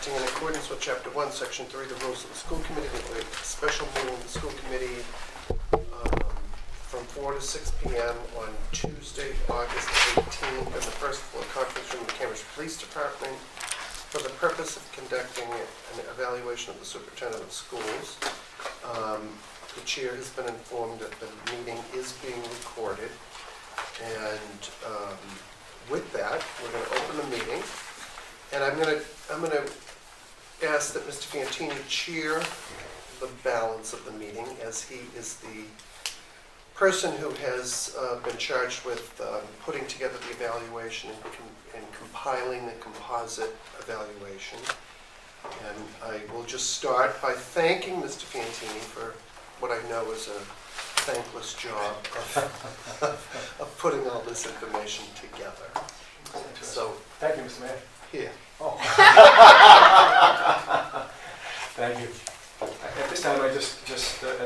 acting in accordance with Chapter 1, Section 3 of the Rules of the School Committee, the special meeting of the school committee from 4 to 6 p.m. on Tuesday, August 18th, in the first floor conference room of the Cambridge Police Department for the purpose of conducting an evaluation of the superintendent of schools. The chair has been informed that the meeting is being recorded, and with that, we're going to open the meeting, and I'm going to ask that Mr. Fantini chair the balance of the meeting, as he is the person who has been charged with putting together the evaluation and compiling the composite evaluation. And I will just start by thanking Mr. Fantini for what I know is a thankless job of putting all this information together. So, thank you, Mr. Mayor. Here. Oh. Thank you. At this time, at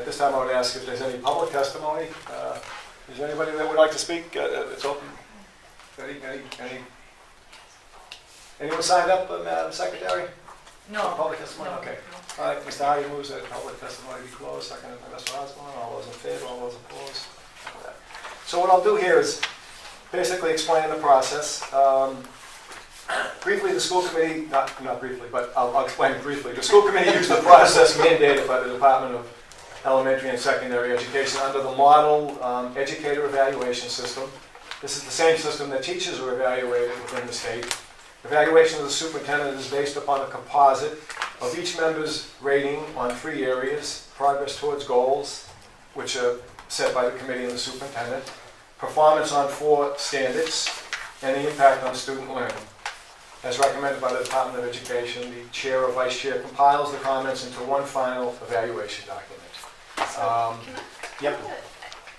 this time, I would ask if there's any public testimony. Is there anybody that would like to speak? It's open. Anyone signed up, Madam Secretary? No. For public testimony? No. Okay. All right, Mr. Hardy moves that public testimony be closed. Second by Mr. Osborne. All those in favor, all those opposed. So what I'll do here is basically explain the process. Briefly, the school committee, not briefly, but I'll explain briefly. The school committee used the process mandated by the Department of Elementary and Secondary Education under the model educator evaluation system. This is the same system that teachers are evaluated within the state. Evaluation of the superintendent is based upon a composite of each member's rating on 3 areas: progress towards goals, which are set by the committee and the superintendent, performance on 4 standards, and the impact on student learning. As recommended by the Department of Education, the chair or vice chair compiles the comments into one final evaluation document. Yep.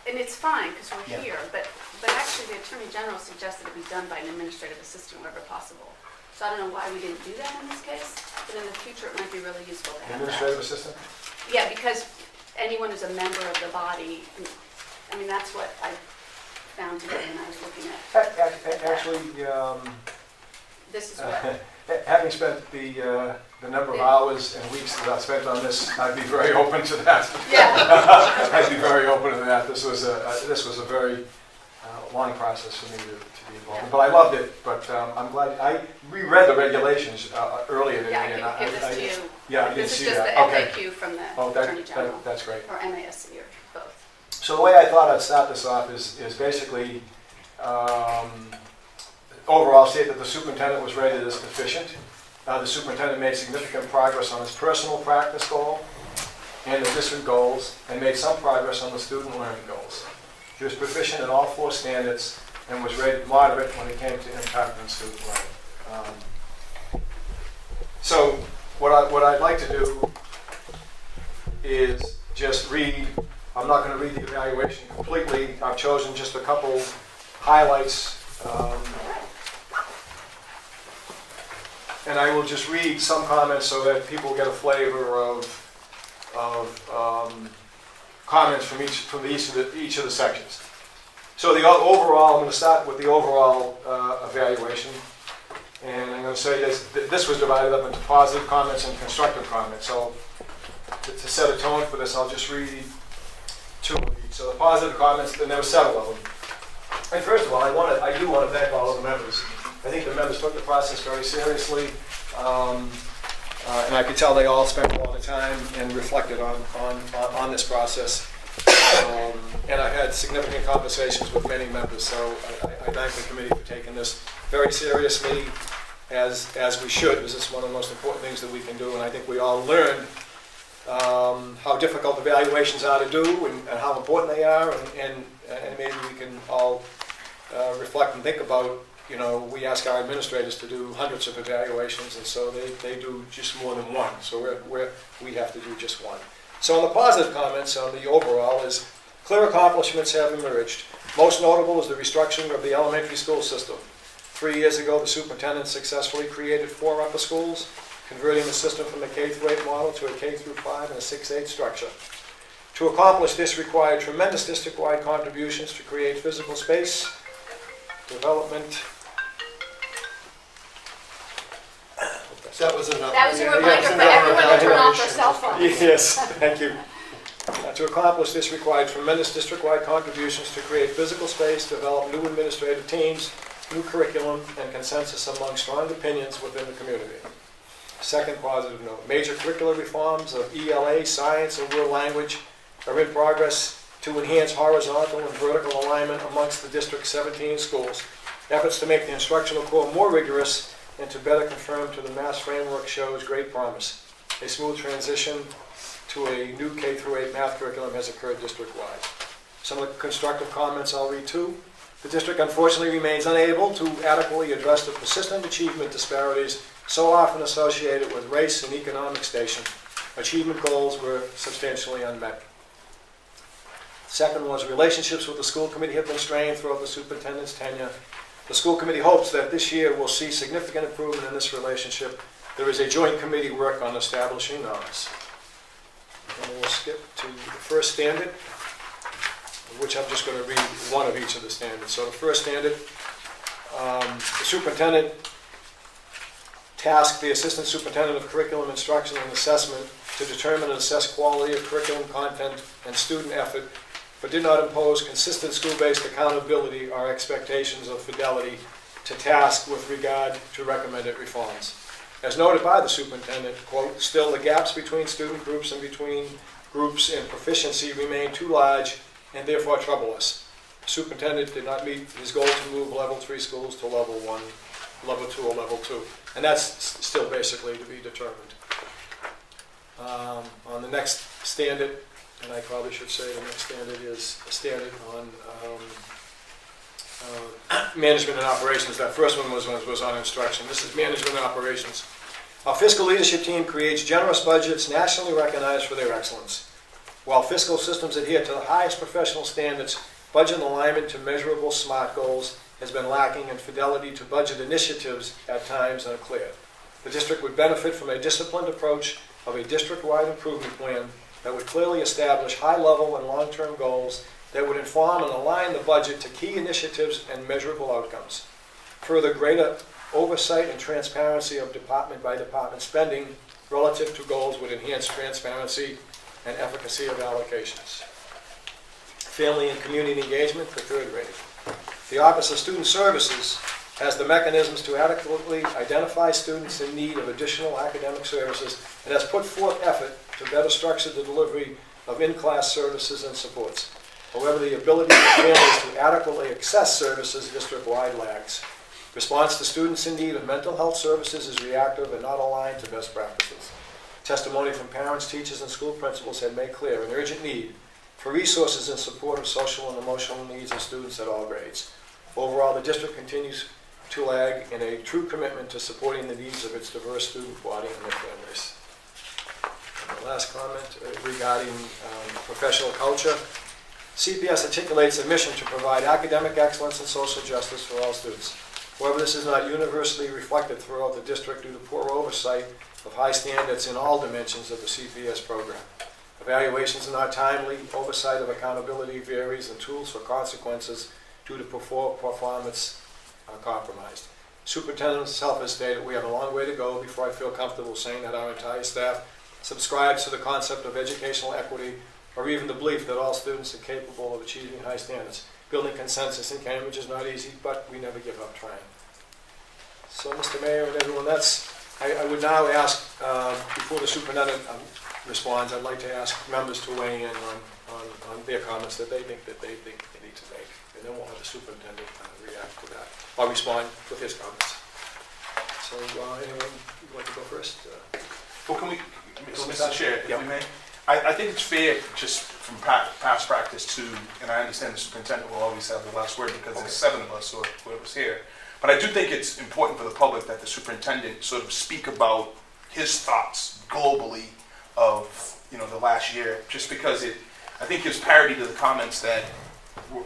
And it's fine because we're Yeah. here, but actually the Attorney General suggested it be done by an administrative assistant wherever possible. So I don't know why we didn't do that in this case, but in the future it might be really useful to have Administrative that. assistant? Yeah, because anyone who's a member of the body, I mean, that's what I found today when I was looking at. Actually, This is what, having spent the number of hours and weeks that I've spent on this, I'd be very open to that. yeah. I'd be very open to that. This was a very long process for me to be involved in. But I loved it. But I'm glad I reread the regulations earlier today. Yeah, I can give this to you. Yeah, I didn't This is see just that. the Okay. FAQ from the Oh, Attorney General, that's great. or MASC, or both. So the way I thought I'd start this off is basically overall state that the superintendent was rated as deficient. The superintendent made significant progress on his personal practice goal and the district goals, and made some progress on the student learning goals. He was proficient in all 4 standards and was rated moderate when it came to impact on student learning. So what I'd like to do is just read. I'm not going to read the evaluation completely. I've chosen just a couple highlights. And I will just read some comments so that people get a flavor of comments from each of the sections. So the overall, I'm going to start with the overall evaluation, and I'm going to say this was divided up into positive comments and constructive comments. So to set a tone for this, I'll just read 2 of each. So the positive comments, and there were several of them. And first of all, I do want to thank all of the members. I think the members took the process very seriously, and I could tell they all spent a lot of time and reflected on this process. And I had significant conversations with many members, so I thank the committee for taking this very seriously, as we should, because it's one of the most important things that we can do. And I think we all learned how difficult evaluations are to do and how important they are, and maybe we can all reflect and think about. You know, we ask our administrators to do hundreds of evaluations, and so they do just more than one. So we have to do just one. So on the positive comments on the overall is clear accomplishments have emerged. Most notable is the restructuring of the elementary school system. 3 years ago, the superintendent successfully created 4 upper schools, converting the system from a K-8 model to a K-5 and a 6-8 structure. To accomplish this required tremendous district-wide contributions to create physical space, development, That was another. That was a yeah, reminder for everyone to turn off their cell phones. Yes, thank you. To accomplish this required tremendous district-wide contributions to create physical space, develop new administrative teams, new curriculum, and consensus among strong opinions within the community. Second positive note, major curricular reforms of ELA, science, and world language are in progress to enhance horizontal and vertical alignment amongst the district's 17 schools. Efforts to make the instructional core more rigorous and to better conform to the Mass framework shows great promise. A smooth transition to a new K-8 math curriculum has occurred district-wide. Some of the constructive comments I'll read too. The district unfortunately remains unable to adequately address the persistent achievement disparities so often associated with race and economic station. Achievement goals were substantially unmet. Second was relationships with the school committee have been strained throughout the superintendent's tenure. The school committee hopes that this year will see significant improvement in this relationship. There is a joint committee work on establishing norms. And we'll skip to the first standard, which I'm just going to read one of each of the standards. So the first standard, the superintendent tasked the assistant superintendent of curriculum instruction and assessment to determine and assess quality of curriculum content and student effort, but did not impose consistent school-based accountability or expectations of fidelity to task with regard to recommended reforms. As noted by the superintendent, quote, still the gaps between student groups and between groups in proficiency remain too large and therefore trouble us. The superintendent did not meet his goal to move level 3 schools to level 1, level 2, or level 2. And that's still basically to be determined. On the next standard, and I probably should say the next standard is a standard on management and operations. That first one was on instruction. This is management and operations. Our fiscal leadership team creates generous budgets nationally recognized for their excellence. While fiscal systems adhere to the highest professional standards, budget alignment to measurable SMART goals has been lacking and fidelity to budget initiatives at times unclear. The district would benefit from a disciplined approach of a district-wide improvement plan that would clearly establish high-level and long-term goals that would inform and align the budget to key initiatives and measurable outcomes. Further, greater oversight and transparency of department-by-department spending relative to goals would enhance transparency and efficacy of allocations. Family and community engagement for third grade. The Office of Student Services has the mechanisms to adequately identify students in need of additional academic services and has put forth effort to better structure the delivery of in-class services and supports. However, the ability of families to adequately access services district-wide lags. Response to students in need of mental health services is reactive and not aligned to best practices. Testimony from parents, teachers, and school principals had made clear an urgent need for resources in support of social and emotional needs of students at all grades. Overall, the district continues to lag in a true commitment to supporting the needs of its diverse student body and their families. And the last comment regarding professional culture. CPS articulates a mission to provide academic excellence and social justice for all students. However, this is not universally reflected throughout the district due to poor oversight of high standards in all dimensions of the CPS program. Evaluations are not timely, oversight of accountability varies, and tools for consequences due to performance are compromised. Superintendent himself has stated we have a long way to go before I feel comfortable saying that our entire staff subscribes to the concept of educational equity or even the belief that all students are capable of achieving high standards. Building consensus in Cambridge is not easy, but we never give up trying. So, Mr. Mayor and everyone, I would now ask, before the superintendent responds, I'd like to ask members to weigh in on their comments that they think they need to make. And then we'll have the superintendent react to that, or respond with his comments. So, anyone would like to go first? Well, can we, Mr. Chair, if we may? I think it's fair, just from past practice to, and I understand the superintendent will always have the last word because there's 7 of us or whoever's here, but I do think it's important for the public that the superintendent sort of speak about his thoughts globally of, the last year, just because I think gives parity to the comments that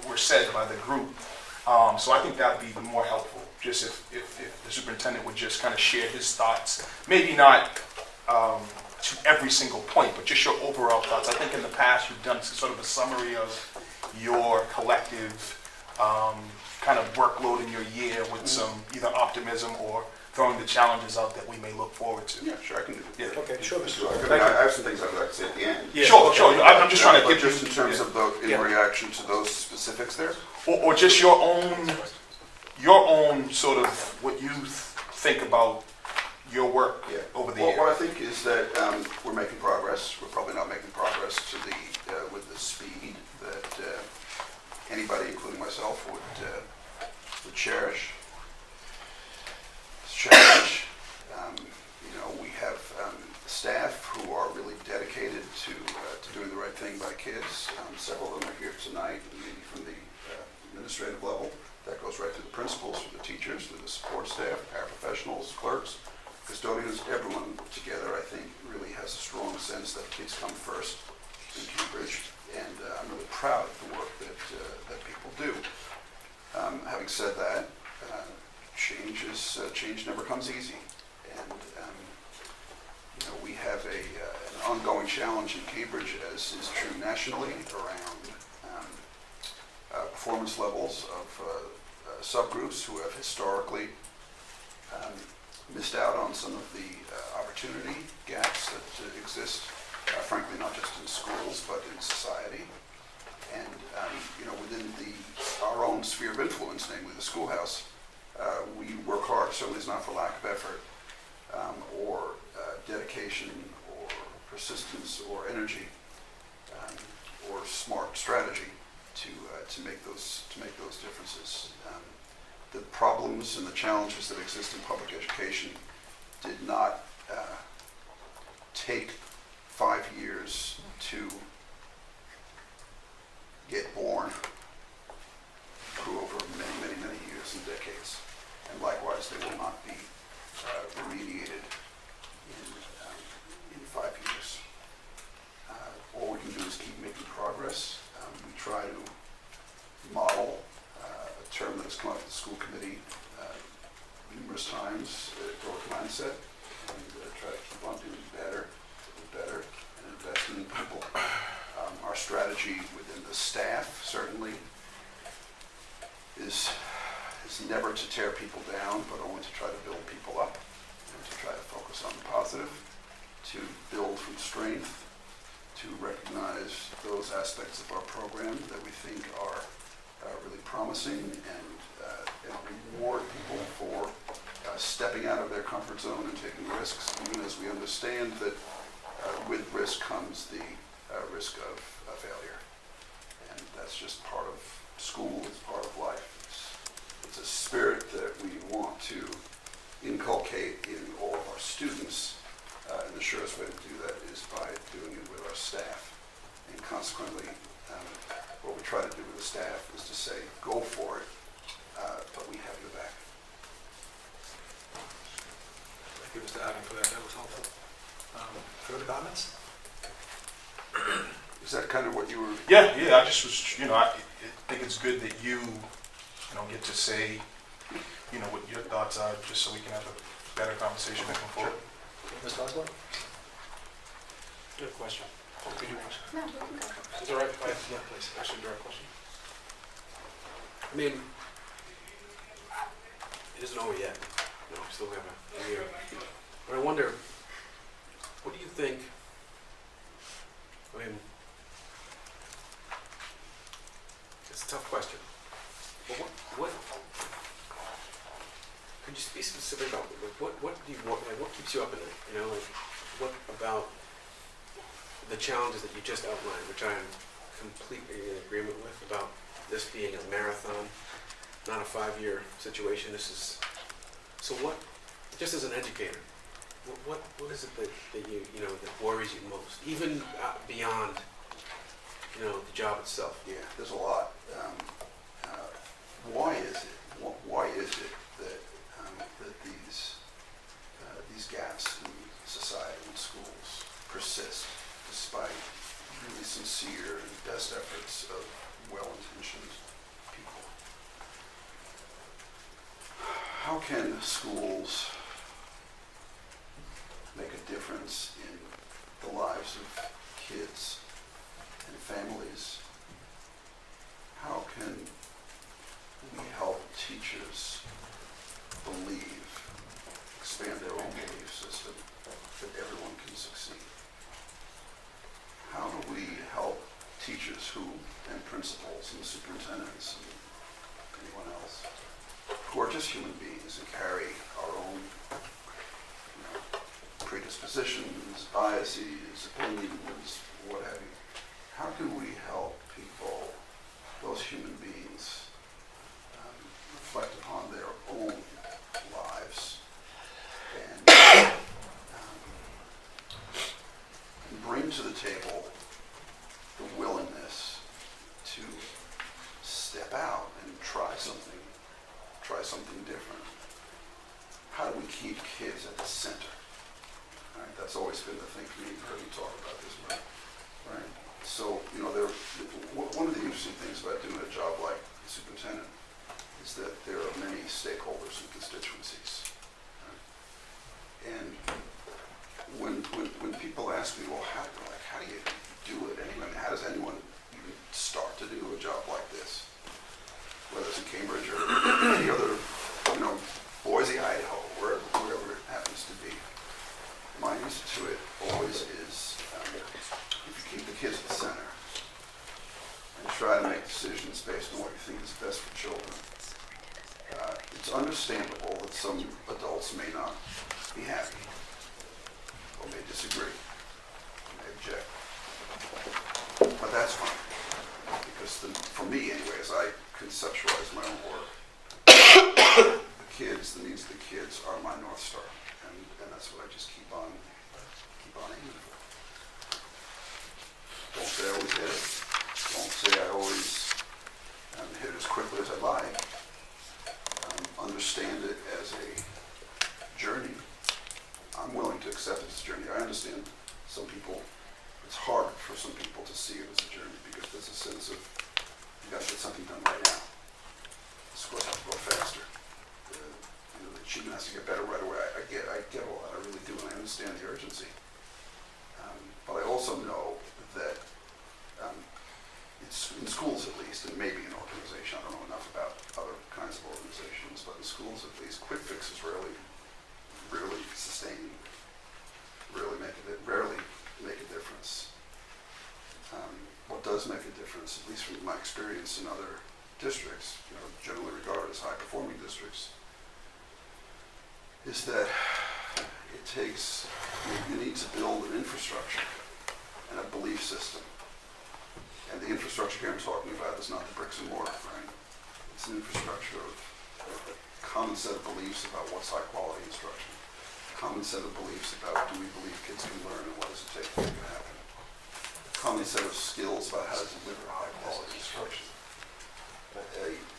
were said by the group. So I think that would be more helpful, just if the superintendent would just kind of share his thoughts, maybe not to every single point, but just your overall thoughts. I think in the past you've done sort of a summary of your collective kind of workload in your year with some either optimism or throwing the challenges out that we may look forward to. Yeah, sure, I can do it. Yeah. Okay, sure, Mr. So Clark. I have some things I'd like to say at the end. Yeah. Sure, sure. I'm just trying to But get just in terms of the, in Yeah. reaction to those specifics there. or just your own sort of what you think about your work Yeah. over the Well, years. what I think is that we're making progress. We're probably not making progress to the with the speed that anybody, including myself, would cherish. Challenge. We have staff who are really dedicated to doing the right thing by kids. Several of them are here tonight, maybe from the administrative level. That goes right through the principals, through the teachers, through the support staff, paraprofessionals, clerks, custodians, everyone together, I think, really has a strong sense that kids come first in Cambridge, and I'm really proud of the work that people do. Having said that, change never comes easy, and we have an ongoing challenge in Cambridge, as is true nationally, around performance levels of subgroups who have historically missed out on some of the opportunity gaps that exist, frankly, not just in schools, but in society. And, within our own sphere of influence, namely the schoolhouse, we work hard. Certainly it's not for lack of effort or dedication or persistence or energy or smart strategy to make those differences. The problems and the challenges that exist in public education did not take 5 years to get born, grew over many, many, many years and decades. And likewise, they will not be remediated in 5 years. All we can do is keep making progress. We try to model a term that has come up at the school committee numerous times, growth mindset, and try to keep on doing better, and investing in people. Our strategy within the staff certainly is never to tear people down, but only to try to build people up and to try to focus on the positive, to build from strength, to recognize those aspects of our program that we think are really promising, and reward people for stepping out of their comfort zone and taking risks, even as we understand that with risk comes the risk of failure. And that's just part of school, it's part of life. It's a spirit that we want to inculcate in all of our students, and the surest way to do that is by doing it with our staff. And consequently, what we try to do with the staff is to say, go for it, but we have your back. Thank you, Mr. Adam, for that. That was helpful. Further comments? Is that kind of what you were? Yeah, I just was, I think it's good that you get to say, what your thoughts are, just so we can have a better conversation moving forward. Ms. Osborne? Good question. Could you answer? No, we can go. Is it all right if I Yeah, please. ask you a direct question? I mean, it isn't over yet. We still have a year. But I wonder, what do you think, it's a tough question. But what could you be specific about? What do you want? What keeps you up at night? What about the challenges that you just outlined, which I am completely in agreement with, about this being a marathon, not a 5-year situation. This is so. What, just as an educator, what is it that you that worries you most, even beyond the job itself? Yeah, there's a lot. Why is it? Why is it that these gaps in society and schools persist despite really sincere and best efforts of well-intentioned people? How can schools make a difference in the lives of kids and families? How can we help teachers believe expand their own belief system, that everyone can succeed. How do we help teachers and principals and superintendents and anyone else who are just human beings and carry our own predispositions, biases, opinions, what have you? How do we help people, those human beings, reflect upon their own lives and bring to the table the willingness to step out and try something different? How do we keep kids at the center? Right? That's always been the thing for me. You've heard me talk about this, right? So, one of the interesting things about doing a job like the superintendent is that there are many stakeholders and constituencies. Right? And when people ask me, well, how do you do it anyway? I mean, how does anyone even start to do a job like this? Whether it's in Cambridge or any other, Boise, Idaho, wherever it happens to be. My answer to it always is, if you keep the kids at the center and try to make decisions based on what you think is best for children, it's understandable that some adults may not be happy or may disagree, may object. But that's fine, because for me anyway, as I conceptualize my own work, the needs of the kids are my North Star, and that's what I just keep on aiming for. Don't say I always hit it. Don't say I always hit it as quickly as I'd like. Understand it as a journey. I'm willing to accept it as a journey. I understand it's hard for some people to see it as a journey because there's a sense of you got to get something done right now. The scores have to go faster. The achievement has to get better right away. I get all that. I really do, and I understand the urgency. But I also know that it's in schools at least, and maybe in organization. I don't know enough about other kinds of organizations, but in schools at least, quick fixes rarely sustain, rarely make a difference. What does make a difference, at least from my experience in other districts, generally regarded as high-performing districts, is that you need to build an infrastructure and a belief system. And the infrastructure here I'm talking about is not the bricks and mortar, right? It's an infrastructure of a common set of beliefs about what's high-quality instruction, a common set of beliefs about do we believe kids can learn and what does it take to make it happen, a common set of skills about how to deliver high-quality instruction,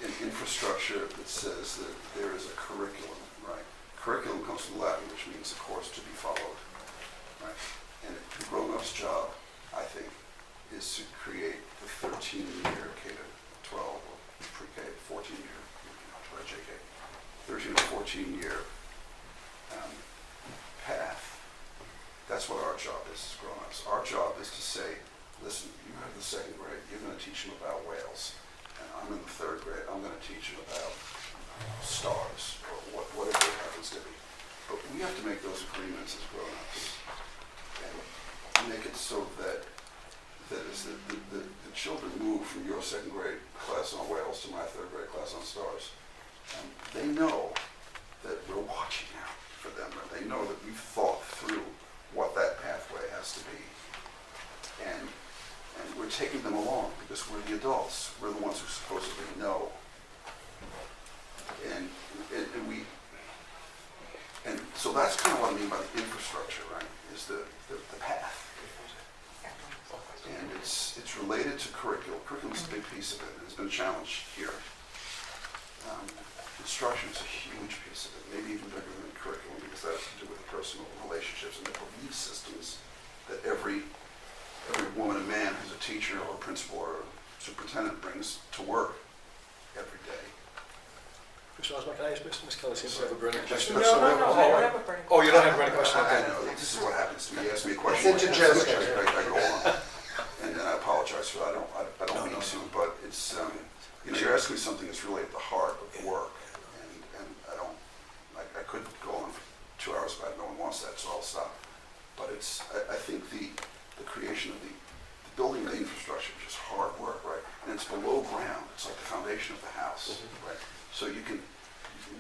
an infrastructure that says that there is a curriculum, right? Curriculum comes from Latin, which means a course to be followed, right? And a grown-up's job, I think, is to create the 13-year K-12 or pre-K, 14-year, JK, 13 or 14-year path. That's what our job is as grown-ups. Our job is to say, listen, you have the second grade, you're going to teach them about whales, and I'm in the third grade, I'm going to teach them about stars, or whatever it happens to be. But we have to make those agreements as grown-ups and make it so that as the children move from your second grade class on whales to my third grade class on stars, they know that we're watching out for them. They know that we've thought through what that pathway has to be. And we're taking them along because we're the adults. We're the ones who supposedly know. And so that's kind of what I mean by the infrastructure, right? Is the path. And it's related to curriculum. Curriculum is a big piece of it. It's been challenged here. Instruction is a huge piece of it, maybe even bigger than curriculum, because that has to do with the personal relationships and the belief systems that every woman and man who's a teacher or a principal or a superintendent brings to work every day. Mr. Osborne, can I ask Ms. Kelly seems to have a burning question? No, I don't have a burning Oh, you don't have a burning question? I Okay. know, this is what happens to me. You ask me a question. It's like interjecting. this, I go on. And I apologize for that. I don't mean to, but it's, you're asking me something that's really at the heart of the work. And I couldn't go on for 2 But I think the creation of the building of the infrastructure is just hard work, right? And it's below ground, it's like the foundation of the house, right? So you can,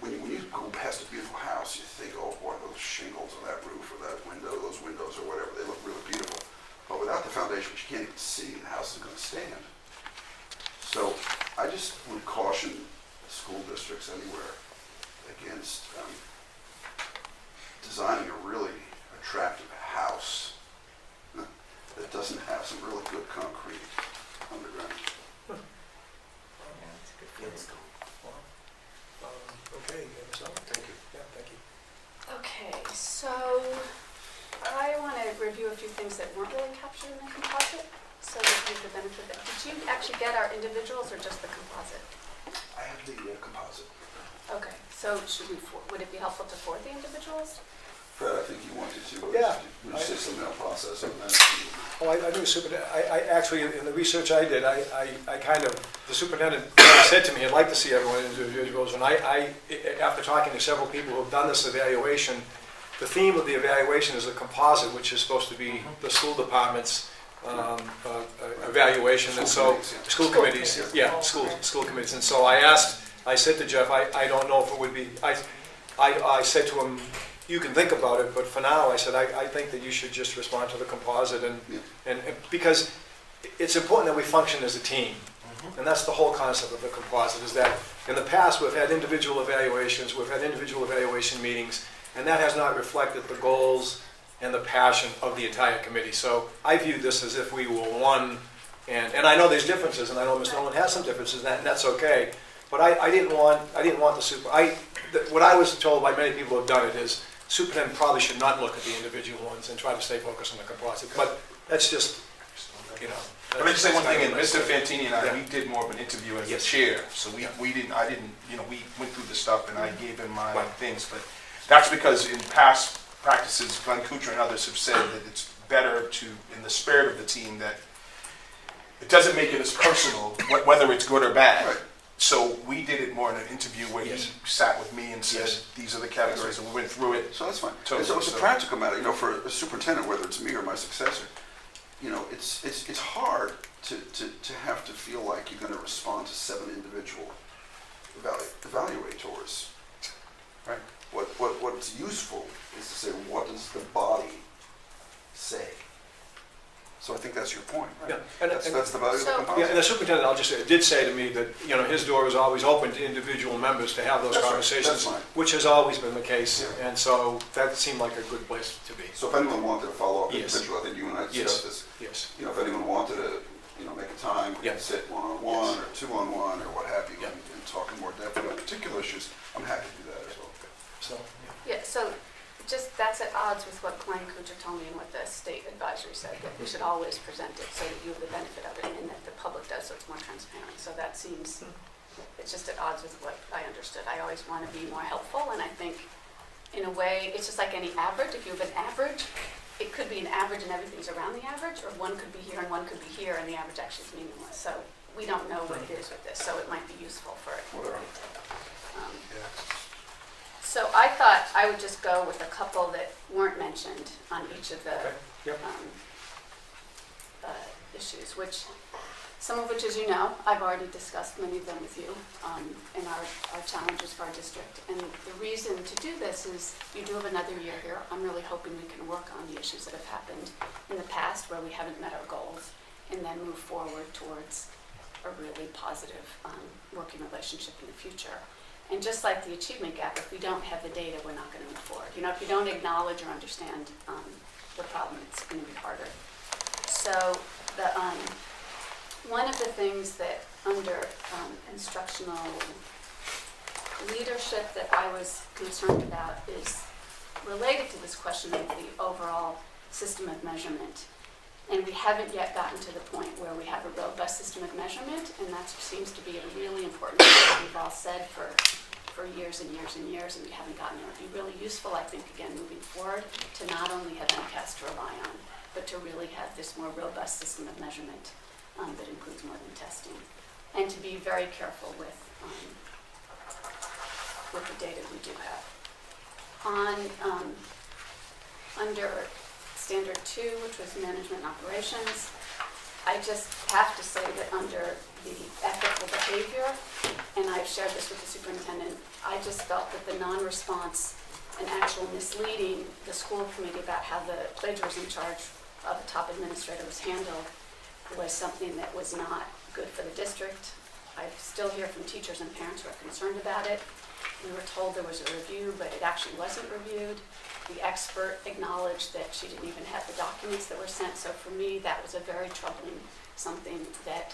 when you go past a beautiful house, you think, oh boy, those shingles on that roof or that window, those windows or whatever, they look really beautiful. But without the foundation, which you can't even see, the house isn't gonna stand. So I just would caution school districts anywhere against designing a really attractive house that doesn't have some really good concrete underground. Okay, so, Thank you. yeah, thank you. Okay, so I want to review a few things that weren't really captured in the composite, so that you have the benefit of that. Did you actually get our individuals or just the composite? I have the composite. Okay, so would it be helpful to forward the individuals? Fred, I think you wanted to. Yeah. Say something about process on that. Oh, I knew superintendent, I actually, in the research I did, I kind of, the superintendent said to me, he'd like to see everyone in individuals, and I, after talking to several people who have done this evaluation, the theme of the evaluation is a composite, which is supposed to be the school department's evaluation, and so, school committees, yeah, school committees, and so I said to Jeff, I don't know if it would be, I said to him, you can think about it, but for now, I said, I think that you should just respond to the composite, and because it's important that we function as a team. And that's the whole concept of the composite, is that in the past, we've had individual evaluations, we've had individual evaluation meetings, and that has not reflected the goals and the passion of the entire committee. So I view this as if we were one, and I know there's differences, and I know Ms. Nolan has some differences, and that's okay. But I didn't want the what I was told by many people who have done it is, superintendent probably should not look at the individual ones and try to stay focused on the composite. But that's just, you know. Let me just say one thing, and Mr. Fantini and I, we did more of an interview as the Yes. chair, so we didn't, you know, we went through the stuff and I gave him my things, but that's because in past practices, Glenn Kuchar and others have said that it's better to, in the spirit of the team, that it doesn't make it as personal, whether it's good or bad. Right. So we did it more in an interview where Yes. he sat with me and said, Yes. these are the categories, and we went through it. So that's fine. Totally, And so it's a so- practical matter, you know, for a superintendent, whether it's me or my successor, you know, it's hard to have to feel like you're gonna respond to 7 individual evaluators, right? What's useful is to say, what does the body say? So I think that's your point, right? Yeah, and- That's the value of the So- composite. Yeah, and the superintendent, I'll just say, did say to me that, you know, his door is always open to individual members to have those That's right, conversations, that's fine. which has always been the case, Yeah. and so that seemed like a good place to be. So if anyone wanted to follow up Yes. individual, I think you and I Yes. discussed this. Yes. You know, if anyone wanted to, you know, make a time, we Yeah. can sit one-on-one Yes. or two-on-one or what have you, Yeah. and talk in more depth about particular issues, I'm happy to do that as well. So, Yeah, so just, that's at odds with what Glenn Kuchar told me and what the state advisory said, that we should always present it so that you have the benefit of it and that the public does, so it's more transparent. So that seems, it's just at odds with what I understood. I always want to be more helpful, and I think, in a way, it's just like any average. If you have an average, it could be an average and everything's around the average, or one could be here and one could be here, and the average actually is meaningless. So we don't know what it is with this, so it might be useful for Whatever. So I thought I would just go with a couple that weren't mentioned on each of the okay, yep. issues, some of which, as you know, I've already discussed many of them with you, and our challenges for our district. And the reason to do this is you do have another year here. I'm really hoping we can work on the issues that have happened in the past where we haven't met our goals, and then move forward towards a really positive working relationship in the future. And just like the achievement gap, if we don't have the data, we're not going to move forward. You know, if you don't acknowledge or understand the problem, it's going to be harder. So one of the things that under instructional leadership that I was concerned about is related to this question of the overall system of measurement. And we haven't yet gotten to the point where we have a robust system of measurement, and that seems to be a really important thing that we've all said for years and years and years, and we haven't gotten there. It would be really useful, I think, again, moving forward, to not only have MCAS to rely on, but to really have this more robust system of measurement that includes more than testing, and to be very careful with the data we do have. Under Standard 2, which was management and operations. I just have to say that under the ethical behavior, and I've shared this with the superintendent, I just felt that the non-response and actual misleading the school committee about how the plagiarism charge of the top administrator was handled was something that was not good for the district. I still hear from teachers and parents who are concerned about it. We were told there was a review, but it actually wasn't reviewed. The expert acknowledged that she didn't even have the documents that were sent. So for me, that was a very troubling something that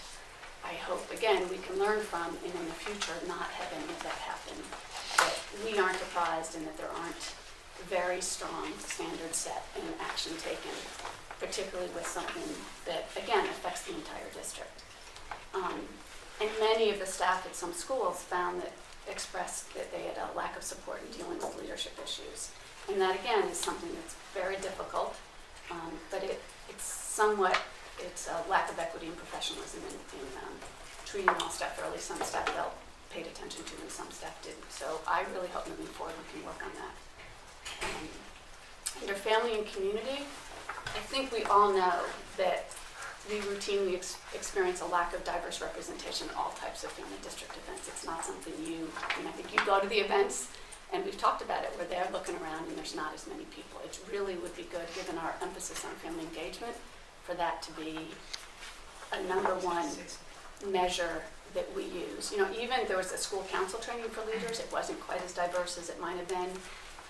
I hope, again, we can learn from and in the future not have any of that happen. That we aren't apprised and that there aren't very strong standards set and action taken, particularly with something that, again, affects the entire district. And many of the staff at some schools found that expressed that they had a lack of support in dealing with leadership issues. And that, again, is something that's very difficult, but it's a lack of equity and professionalism in treating all staff fairly. Some staff felt paid attention to and some staff didn't. So I really hope moving forward we can work on that. Under family and community, I think we all know that we routinely experience a lack of diverse representation at all types of family district events. It's not something I think you go to the events, and we've talked about it, where they're looking around and there's not as many people. It really would be good, given our emphasis on family engagement, for that to be a #1 measure that we use. Even there was a school council training for leaders. It wasn't quite as diverse as it might have been.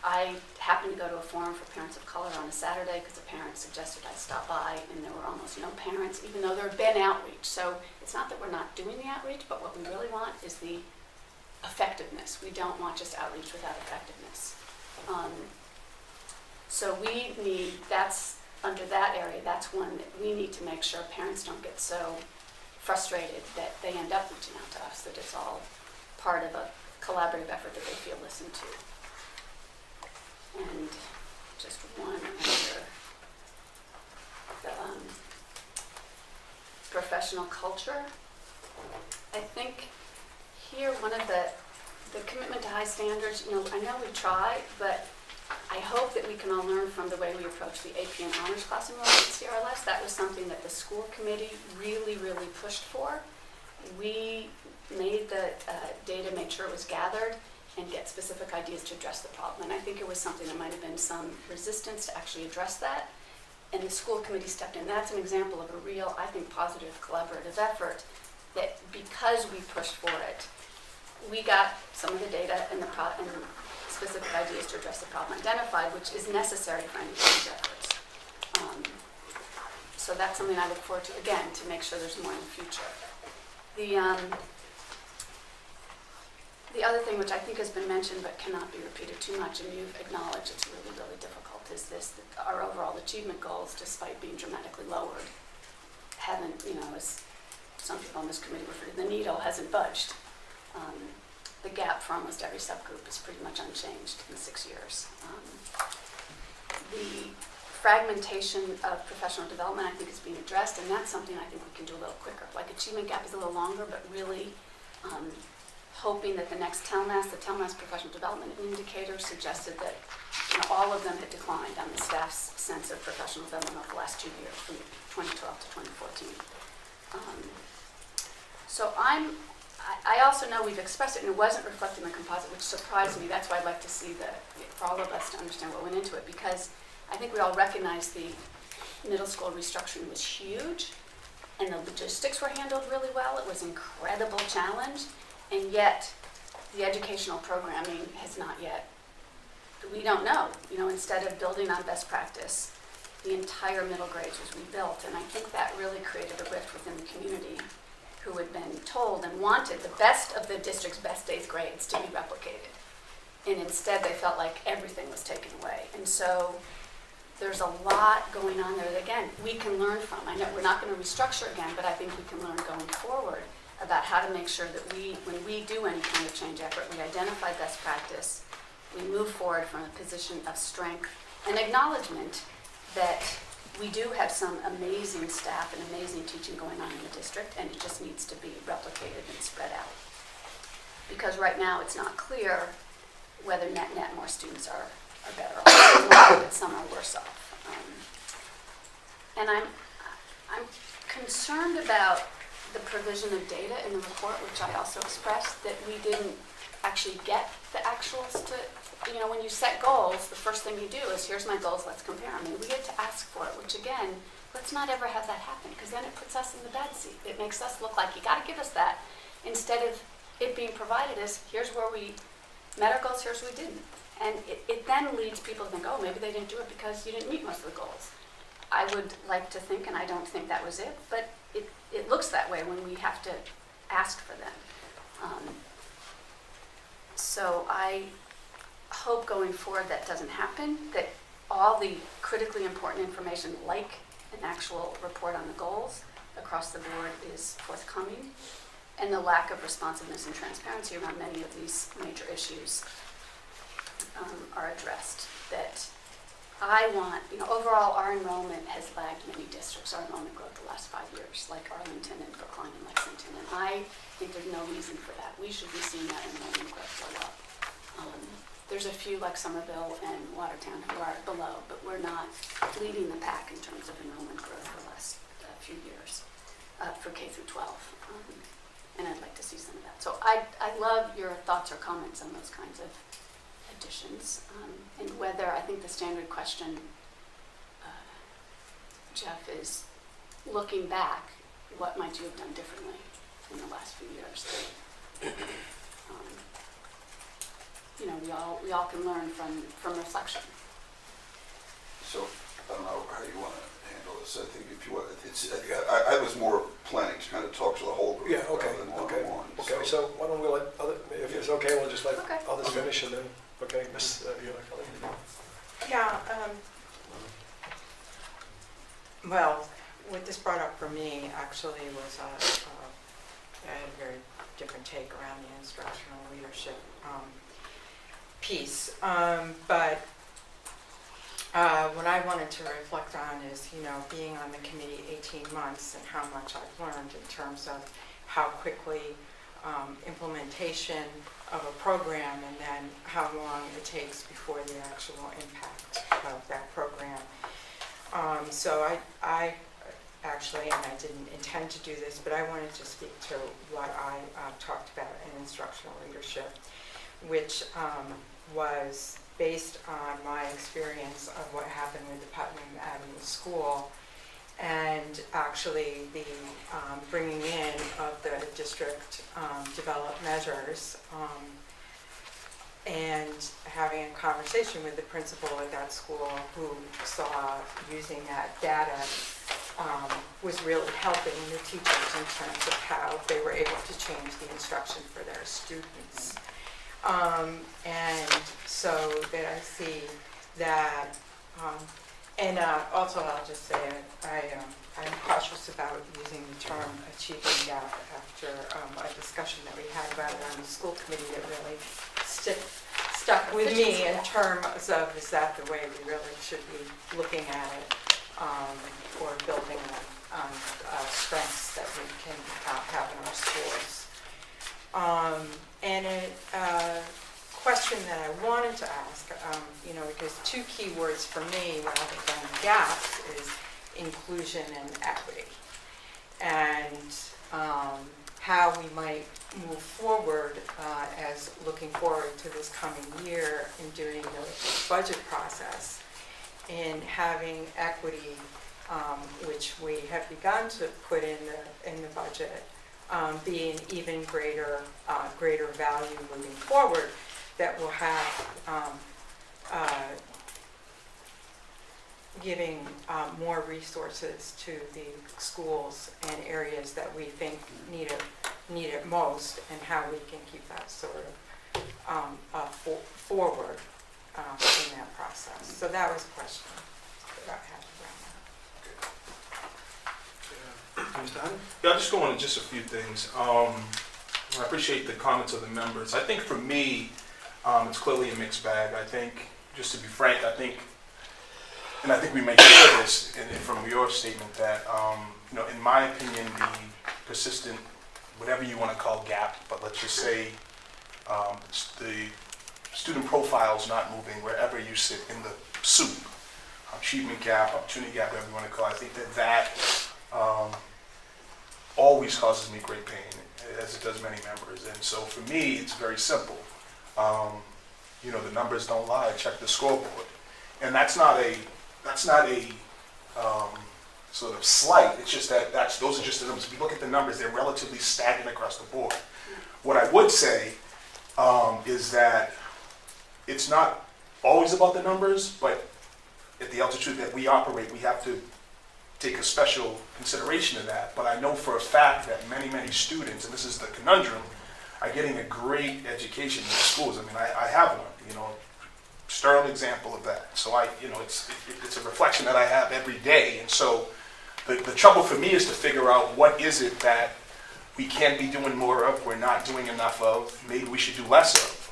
I happened to go to a forum for parents of color on a Saturday because a parent suggested I stop by, and there were almost no parents, even though there had been outreach. So it's not that we're not doing the outreach, but what we really want is the effectiveness. We don't want just outreach without effectiveness. So that's under that area, that's one that we need to make sure parents don't get so frustrated that they end up reaching out to us, that it's all part of a collaborative effort that they feel listened to. And just one under the professional culture. I think here one of the commitment to high standards, I know we try, but I hope that we can all learn from the way we approach the AP and honors class enrollment at CRLS. That was something that the school committee really, really pushed for. We made the data, made sure it was gathered, and get specific ideas to address the problem. And I think it was something that might have been some resistance to actually address that. And the school committee stepped in. That's an example of a real, I think, positive collaborative effort that because we pushed for it, we got some of the data and specific ideas to address the problem identified, which is necessary for any of these efforts. So that's something I look forward to, again, to make sure there's more in the future. The other thing, which I think has been mentioned but cannot be repeated too much, and you've acknowledged it's really, really difficult, is this, that our overall achievement goals, despite being dramatically lowered, haven't, as some people on this committee refer to, the needle hasn't budged. The gap for almost every subgroup is pretty much unchanged in 6 years. The fragmentation of professional development, I think, is being addressed, and that's something I think we can do a little quicker. Like achievement gap is a little longer, but really hoping that the next TELMAS, the TELMAS professional development indicator, suggested that all of them had declined on the staff's sense of professional development over the last 2 years, from 2012 to 2014. So I also know we've expressed it, and it wasn't reflected in the composite, which surprised me. That's why I'd like to see for all of us to understand what went into it, because I think we all recognize the middle school restructuring was huge, and the logistics were handled really well. It was an incredible challenge, and yet the educational programming has not yet. We don't know. Instead of building on best practice, the entire middle grades was rebuilt, and I think that really created a rift within the community, who had been told and wanted the best of the district's best 8th grades to be replicated. And instead they felt like everything was taken away. And so there's a lot going on there that, again, we can learn from. I know we're not going to restructure again, but I think we can learn going forward about how to make sure that when we do any kind of change effort, we identify best practice, we move forward from a position of strength and acknowledgement that we do have some amazing staff and amazing teaching going on in the district, and it just needs to be replicated and spread out. Because right now it's not clear whether net more students are better off, or that some are worse off. And I'm concerned about the provision of data in the report, which I also expressed, that we didn't actually get the actuals to, when you set goals, the first thing you do is, here's my goals, let's compare them. And we get to ask for it, which again, let's not ever have that happen, because then it puts us in the bad seat. It makes us look like, you gotta give us that, instead of it being provided as, here's where we met our goals, here's where we didn't. And it then leads people to think, oh, maybe they didn't do it because you didn't meet most of the goals. I would like to think, and I don't think that was it, but it looks that way when we have to ask for them. So I hope going forward that doesn't happen, that all the critically important information, like an actual report on the goals across the board, is forthcoming, and the lack of responsiveness and transparency around many of these major issues are addressed. That I want, overall our enrollment has lagged many districts, our enrollment growth the last 5 years, like Arlington and Brookline and Lexington, and I think there's no reason for that. We should be seeing that enrollment growth go up. There's a few like Somerville and Watertown who are below, but we're not leading the pack in terms of enrollment growth for the last few years for K through 12. And I'd like to see some of that. So I love your thoughts or comments on those kinds of additions, and whether, I think the standard question, Jeff, is looking back, what might you have done differently in the last few years? We all can learn from reflection. So, I don't know how you want to handle this. I think if you want, I was more planning to kind of talk to the whole group. Yeah, okay, rather than okay. one-on-one. Okay, so why don't we let if it's okay, we'll just let Okay. others finish, and then, okay, Ms. Kelly. Yeah, well, what this brought up for me actually was I had a very different take around the instructional leadership piece. But what I wanted to reflect on is, being on the committee 18 months and how much I've learned in terms of how quickly implementation of a program, and then how long it takes before the actual impact of that program. So I actually, and I didn't intend to do this, but I wanted to speak to what I talked about in instructional leadership, which was based on my experience of what happened with the Putnam Avenue School, and actually the bringing in of the district developed measures, and having a conversation with the principal at that school, who saw using that data was really helping the teachers in terms of how they were able to change the instruction for their students. And so that I see that, and also I'll just say I'm cautious about using the term achieving gap after a discussion that we had about it on the school committee that really stuck with me in terms of, is that the way we really should be looking at it, or building on strengths that we can have in our schools. And a question that I wanted to ask, because two key words for me rather than gaps is inclusion and equity. And how we might move forward as looking forward to this coming year in doing the budget process, in having equity, which we have begun to put in the budget, be an even greater value moving forward, that will have giving more resources to the schools and areas that we think need it most, and how we can keep that sort of forward in that process. So that was a question that I had around that. Mr. Hunter? Yeah, I'll just go on to just a few things. I appreciate the comments of the members. I think for me, it's clearly a mixed bag. I think, just to be frank, and I think we may hear this from your statement, that, in my opinion, the persistent, whatever you want to call gap, but let's just say the student profile's not moving wherever you sit in the soup. achievement gap, opportunity gap, whatever you want to call it. I think that always causes me great pain, as it does many members. And so for me, it's very simple. The numbers don't lie. Check the scoreboard, and that's not a sort of slight. It's just those are just the numbers. If you look at the numbers, they're relatively stagnant across the board. What I would say is that it's not always about the numbers, but at the altitude that we operate, we have to take a special consideration of that. But I know for a fact that many, many students, and this is the conundrum, are getting a great education in the schools. I mean, I have one, sterling example of that. So it's a reflection that I have every day. And so the trouble for me is to figure out what is it that we can be doing more of, we're not doing enough of, maybe we should do less of.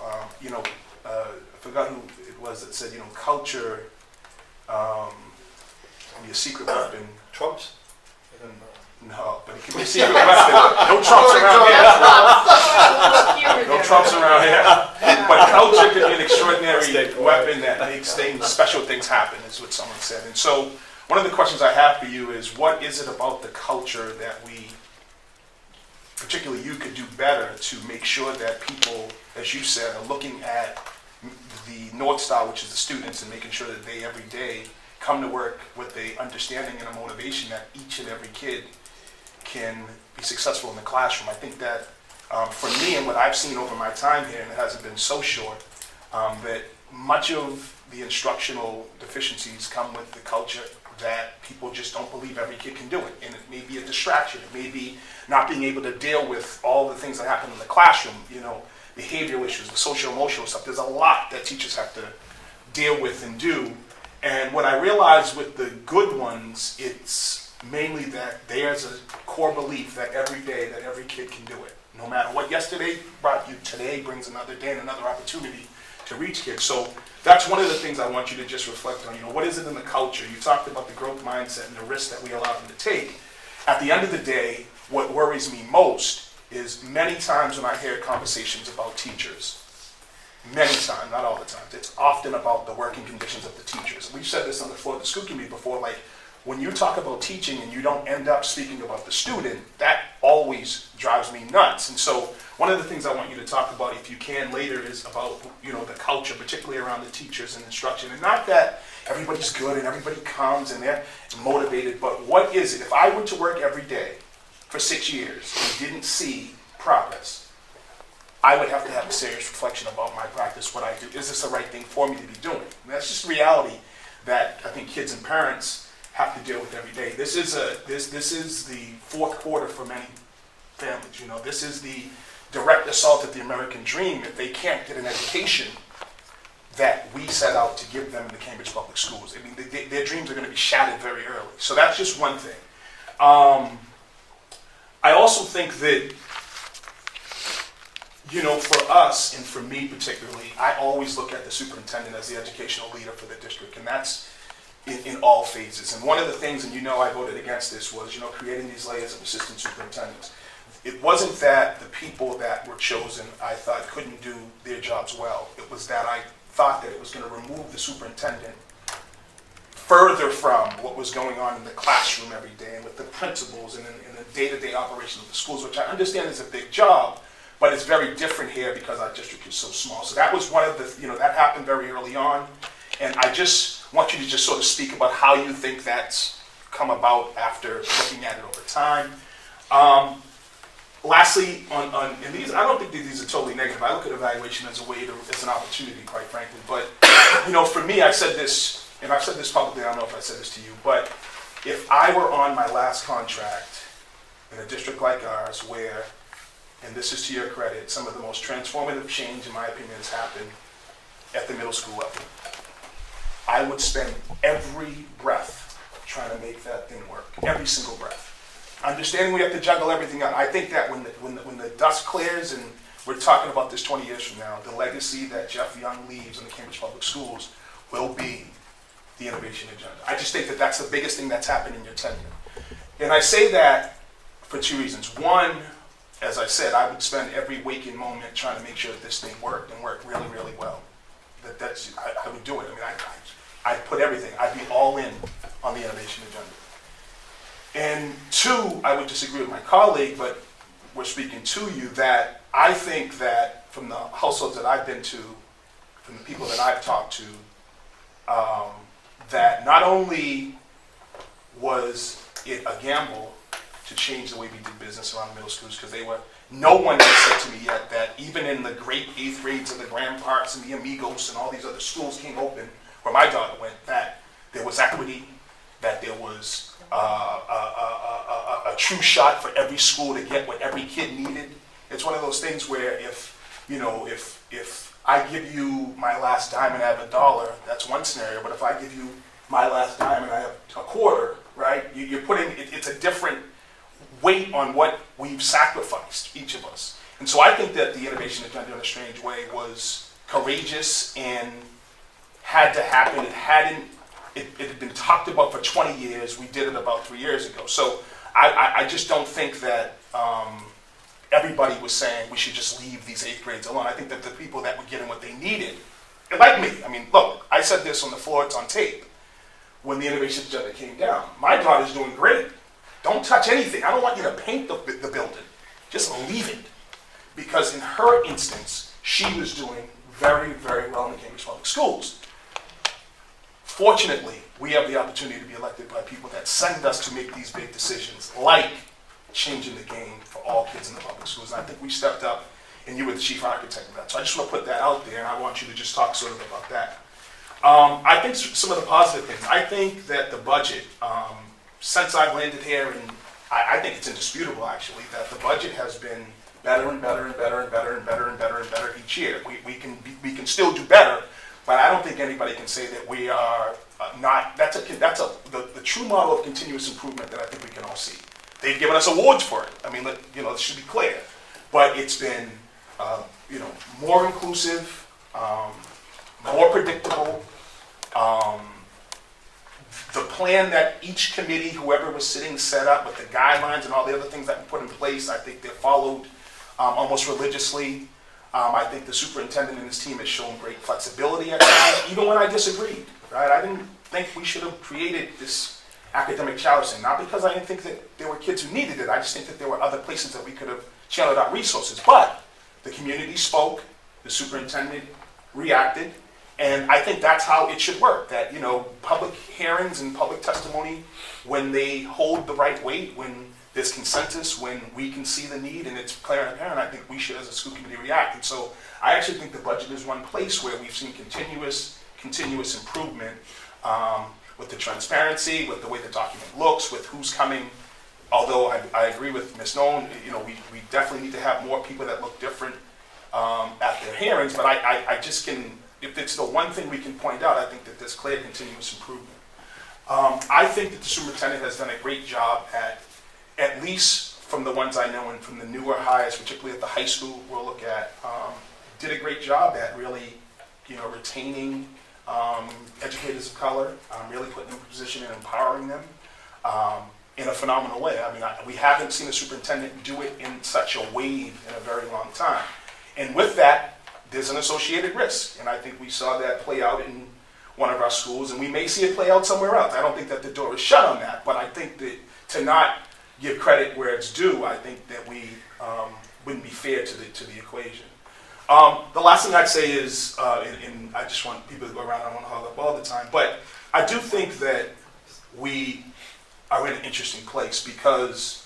I forgot who it was that said, culture can be a secret weapon. Trumps? No, but it can be a secret weapon. No Trumps around here. No Trumps around here. But culture can be an extraordinary weapon that makes special things happen, is what someone said. And so one of the questions I have for you is, what is it about the culture that we, particularly you, could do better to make sure that people, as you said, are looking at the North Star, which is the students, and making sure that they every day come to work with the understanding and a motivation that each and every kid can be successful in the classroom. I think that for me, and what I've seen over my time here, and it hasn't been so short, that much of the instructional deficiencies come with the culture that people just don't believe every kid can do it. And it may be a distraction. It may be not being able to deal with all the things that happen in the classroom, behavioral issues, the social emotional stuff. There's a lot that teachers have to deal with and do. And what I realized with the good ones, it's mainly that there's a core belief that every day that every kid can do it. No matter what yesterday brought you, today brings another day and another opportunity to reach kids. So that's one of the things I want you to just reflect on. What is it in the culture? You talked about the growth mindset and the risks that we allow them to take. At the end of the day, what worries me most is many times when I hear conversations about teachers, many times, not all the time, it's often about the working conditions of the teachers. We've said this on the floor of the school committee before, like when you talk about teaching and you don't end up speaking about the student, that always drives me nuts. And so one of the things I want you to talk about, if you can later, is about the culture, particularly around the teachers and instruction. And not that everybody's good and everybody comes and they're motivated, but what is it? If I went to work every day for 6 years and didn't see progress, I would have to have a serious reflection about my practice, what I do. Is this the right thing for me to be doing? And that's just reality that I think kids and parents have to deal with every day. This is the fourth quarter for many families. This is the direct assault at the American dream if they can't get an education that we set out to give them in the Cambridge Public Schools. I mean, their dreams are going to be shattered very early. So that's just one thing. I also think that, for us, and for me particularly, I always look at the superintendent as the educational leader for the district, and that's in all phases. And one of the things, and I voted against this, was, creating these layers of assistant superintendents. It wasn't that the people that were chosen, I thought, couldn't do their jobs well. It was that I thought that it was going to remove the superintendent further from what was going on in the classroom every day and with the principals and in the day-to-day operation of the schools, which I understand is a big job, but it's very different here because our district is so small. So that was one of the, that happened very early on. And I just want you to just sort of speak about how you think that's come about after looking at it over time. Lastly, and these, I don't think these are totally negative. I look at evaluation as a way as an opportunity, quite frankly. But, for me, I've said this, and I've said this publicly, I don't know if I said this to you, but if I were on my last contract in a district like ours where, and this is to your credit, some of the most transformative change, in my opinion, has happened at the middle school level, I would spend every breath trying to make that thing work, every single breath. Understanding we have to juggle everything out. I think that when the dust clears and we're talking about this 20 years from now, the legacy that Jeff Young leaves in the Cambridge Public Schools will be the innovation agenda. I just think that that's the biggest thing that's happened in your tenure. And I say that for two reasons. One, as I said, I would spend every waking moment trying to make sure that this thing worked and worked really, really well. I would do it. I mean, I'd put everything. I'd be all in on the innovation agenda. And two, I would disagree with my colleague, but we're speaking to you, that I think that from the households that I've been to, from the people that I've talked to, that not only was it a gamble to change the way we did business around middle schools, because no one has said to me yet that even in the great 8th grades of the Grand Parks and the Amigos and all these other schools came open, where my daughter went, that there was equity, that there was a true shot for every school to get what every kid needed. It's one of those things where if I give you my last dime and I have $1, that's one scenario, but if I give you my last dime and I have a quarter, right, you're putting, it's a different weight on what we've sacrificed, each of us. And so I think that the innovation agenda in a strange way was courageous and had to happen. It had been talked about for 20 years. We did it about 3 years ago. So I just don't think that everybody was saying we should just leave these 8th grades alone. I think that the people that were getting what they needed, like me, I mean, look, I said this on the floor, it's on tape, when the innovation agenda came down. My daughter's doing great. Don't touch anything. I don't want you to paint the building. Just leave it. Because in her instance, she was doing very, very well in the Cambridge Public Schools. Fortunately, we have the opportunity to be elected by people that send us to make these big decisions, like changing the game for all kids in the public schools. And I think we stepped up, and you were the chief architect of that. So I just want to put that out there, and I want you to just talk sort of about that. I think some of the positive things. I think that the budget, since I've landed here, and I think it's indisputable actually, that the budget has been better and better and better and better and better and better and better each year. We can still do better, but I don't think anybody can say that we are not. That's the true model of continuous improvement that I think we can all see. They've given us awards for it. I mean, it should be clear, but it's been more inclusive, more predictable. The plan that each committee, whoever was sitting, set up with the guidelines and all the other things that we put in place, I think they're followed almost religiously. I think the superintendent and his team has shown great flexibility at times, even when I disagreed. Right? I didn't think we should have created this academic challenge thing, not because I didn't think that there were kids who needed it. I just think that there were other places that we could have channeled our resources. But the community spoke, the superintendent reacted, and I think that's how it should work, that, public hearings and public testimony, when they hold the right weight, when there's consensus, when we can see the need and it's clear and apparent, I think we should, as a school committee, react. And so I actually think the budget is one place where we've seen continuous improvement with the transparency, with the way the document looks, with who's coming. Although I agree with Ms. Nolan, we definitely need to have more people that look different at their hearings, but I just can, if it's the one thing we can point out, I think that there's clear continuous improvement. I think that the superintendent has done a great job at least from the ones I know and from the newer hires, particularly at the high school we'll look at, did a great job at really, retaining educators of color, really putting them in position and empowering them in a phenomenal way. I mean, we haven't seen a superintendent do it in such a wave in a very long time. And with that, there's an associated risk, and I think we saw that play out in one of our schools, and we may see it play out somewhere else. I don't think that the door is shut on that, but I think that to not give credit where it's due, I think that we wouldn't be fair to the equation. The last thing I'd say is, and I just want people to go around, I don't want to hog up all the time, but I do think that we are in an interesting place because,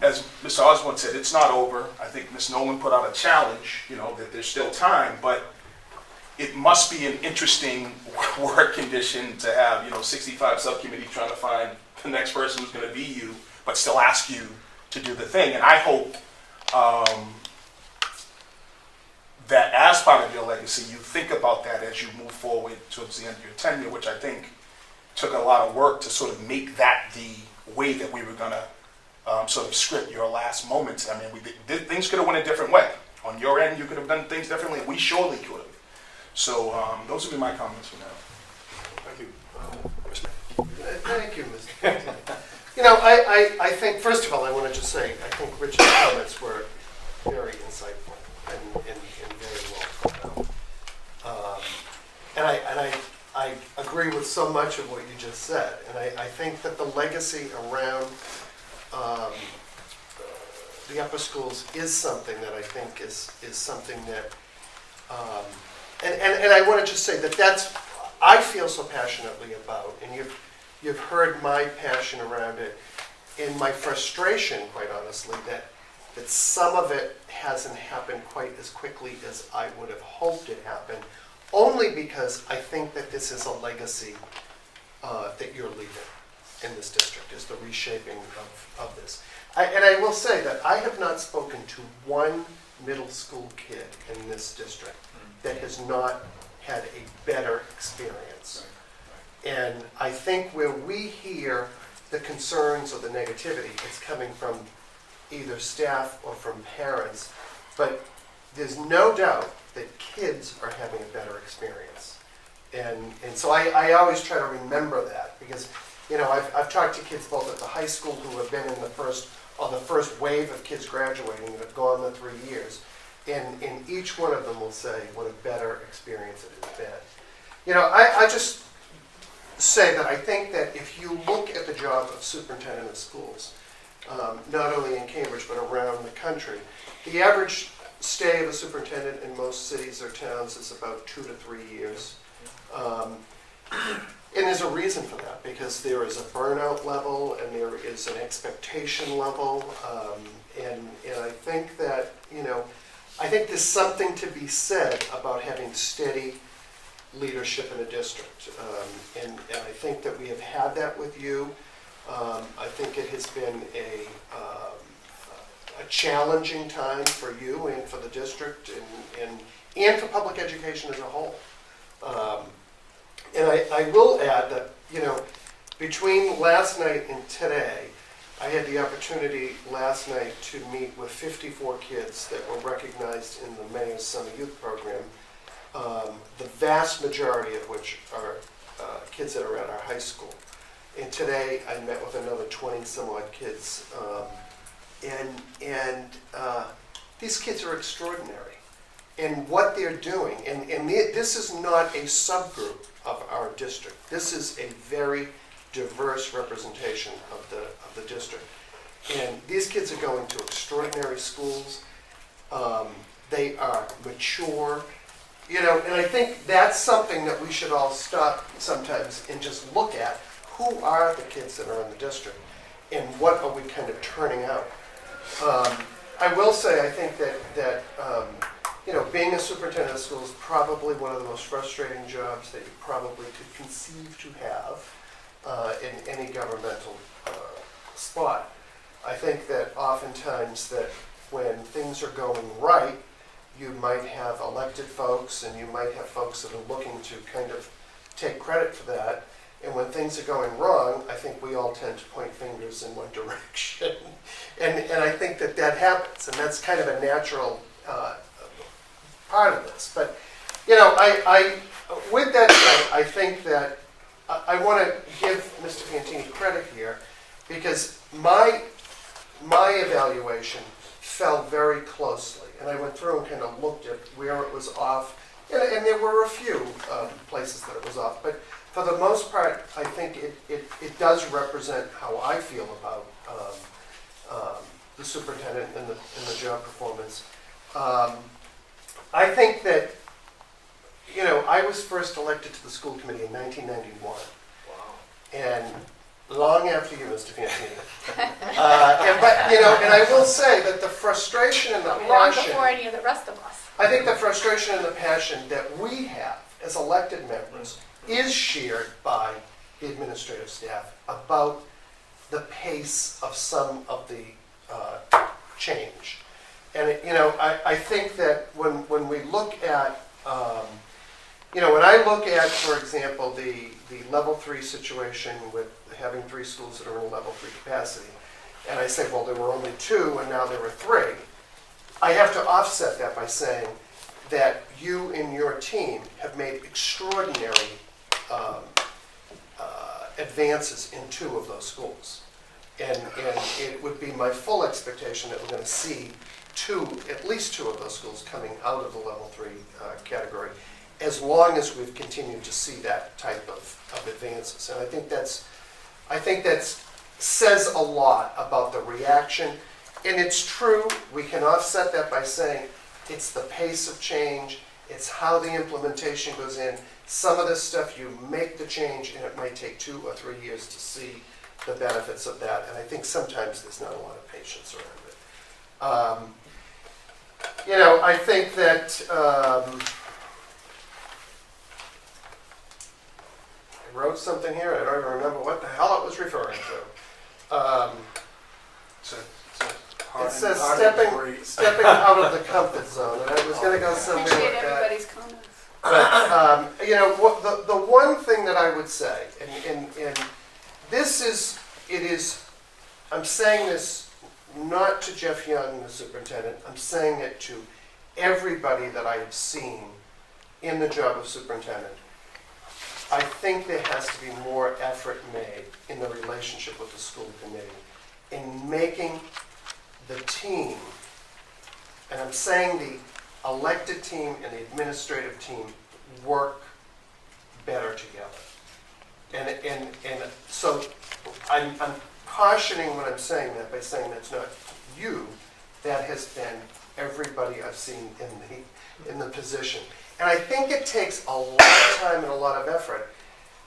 as Mr. Osborne said, it's not over. I think Ms. Nolan put out a challenge, that there's still time, but it must be an interesting work condition to have, 65 subcommittees trying to find the next person who's going to be you, but still ask you to do the thing. And I hope that as part of your legacy, you think about that as you move forward towards the end of your tenure, which I think took a lot of work to sort of make that the way that we were going to sort of script your last moments. I mean, things could have went a different way. On your end, you could have done things differently. We surely could have. So those would be my comments for now. Thank you. Thank you, Mr. I think, first of all, I want to just say, I think Richard's comments were very insightful and very well thought out. And I agree with so much of what you just said, and I think that the legacy around the upper schools is something that I think is something that, and I want to just say that I feel so passionately about, and you've heard my passion around it, and my frustration, quite honestly, that some of it hasn't happened quite as quickly as I would have hoped it happened, only because I think that this is a legacy that you're leaving in this district, is the reshaping of this. And I will say that I have not spoken to one middle school kid in this district that has not had a better experience. And I think where we hear the concerns or the negativity, it's coming from either staff or from parents, but there's no doubt that kids are having a better experience. And so I always try to remember that, because I've talked to kids both at the high school who have been in the first wave of kids graduating that have gone the 3 years, and each one of them will say what a better experience it has been. I just say that I think that if you look at the job of superintendent of schools, not only in Cambridge but around the country, the average stay of a superintendent in most cities or towns is about 2 to 3 years. And there's a reason for that, because there is a burnout level and there is an expectation level, and I think that, I think there's something to be said about having steady leadership in a district, and I think that we have had that with you. I think it has been a challenging time for you and for the district and for public education as a whole. And I will add that, between last night and today, I had the opportunity last night to meet with 54 kids that were recognized in the Mayor's Summer Youth Program, the vast majority of which are kids that are at our high school. And today I met with another 20 some odd kids, and these kids are extraordinary. And what they're doing, and this is not a subgroup of our district. This is a very diverse representation of the district. And these kids are going to extraordinary schools. They are mature. And I think that's something that we should all stop sometimes and just look at. Who are the kids that are in the district, and what are we kind of turning out? I will say, I think that being a superintendent of schools is probably one of the most frustrating jobs that you probably could conceive to have in any governmental spot. I think that oftentimes that when things are going right, you might have elected folks and you might have folks that are looking to kind of take credit for that. And when things are going wrong, I think we all tend to point fingers in one direction. And I think that happens, and that's kind of a natural part of this. But, with that said, I think that I want to give Mr. Fantini credit here, because my evaluation fell very closely. And I went through and kind of looked at where it was off. And there were a few places that it was off. But for the most part, I think it does represent how I feel about the superintendent and the job performance. I think that, I was first elected to the school committee in 1991. Wow. And long after you, Mr. Fantini. And I will say that the frustration and the Long passion, before any of the rest of us. I think the frustration and the passion that we have as elected members is shared by the administrative staff about the pace of some of the change. And I think that when we look at, when I look at, for example, the level 3 situation with having 3 schools that are in a level 3 capacity, and I say, well, there were only 2 and now there were 3, I have to offset that by saying that you and your team have made extraordinary advances in 2 of those schools. And it would be my full expectation that we're going to see at least two of those schools coming out of the level 3 category. as long as we've continued to see that type of advances. And I think that's says a lot about the reaction. And it's true, we can offset that by saying it's the pace of change, it's how the implementation goes in. Some of this stuff, you make the change and it might take 2 or 3 years to see the benefits of that. And I think sometimes there's not a lot of patience around it. I think that I wrote something here, I don't even remember what the hell it was referring to. It says stepping out of the comfort zone, and I was going to go somewhere with Appreciate that. everybody's comments. But, what, the one thing that I would say, and this is, I'm saying this not to Jeff Young, the superintendent, I'm saying it to everybody that I have seen in the job of superintendent. I think there has to be more effort made in the relationship with the school committee in making the team, and I'm saying the elected team and the administrative team, work better together. And so I'm cautioning when I'm saying that by saying that's not you, that has been everybody I've seen in the position. And I think it takes a lot of time and a lot of effort,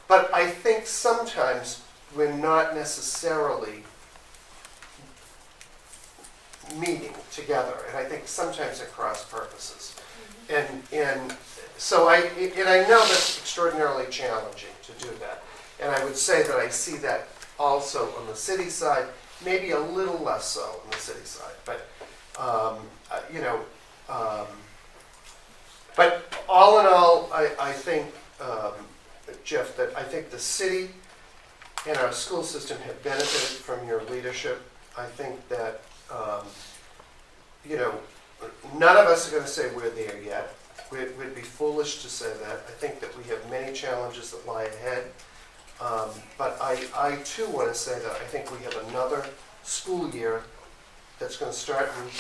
but I think sometimes we're not necessarily meeting together, and I think sometimes at cross purposes. And so I know that's extraordinarily challenging to do that. And I would say that I see that also on the city side, maybe a little less so on the city side. But, but all in all, I think, Jeff, that I think the city and our school system have benefited from your leadership. I think that, none of us are going to say we're there yet. We'd be foolish to say that. I think that we have many challenges that lie ahead. But I too want to say that I think we have another school year that's going to start in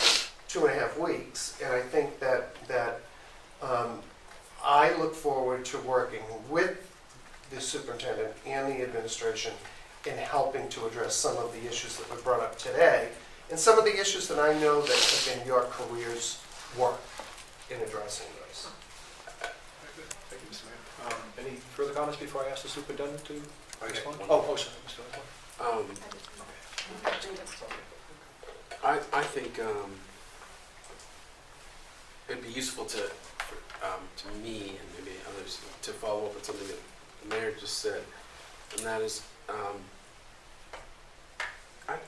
2.5 weeks. And I think that I look forward to working with the superintendent and the administration in helping to address some of the issues that were brought up today and some of the issues that I know that have been your career's work in addressing those. Thank you, Mr. Mayor. Any further comments before I ask the superintendent to respond? one Oh, sorry, Mr. Osborne. I think it'd be useful to me and maybe others to follow up on something that the mayor just said, and that is,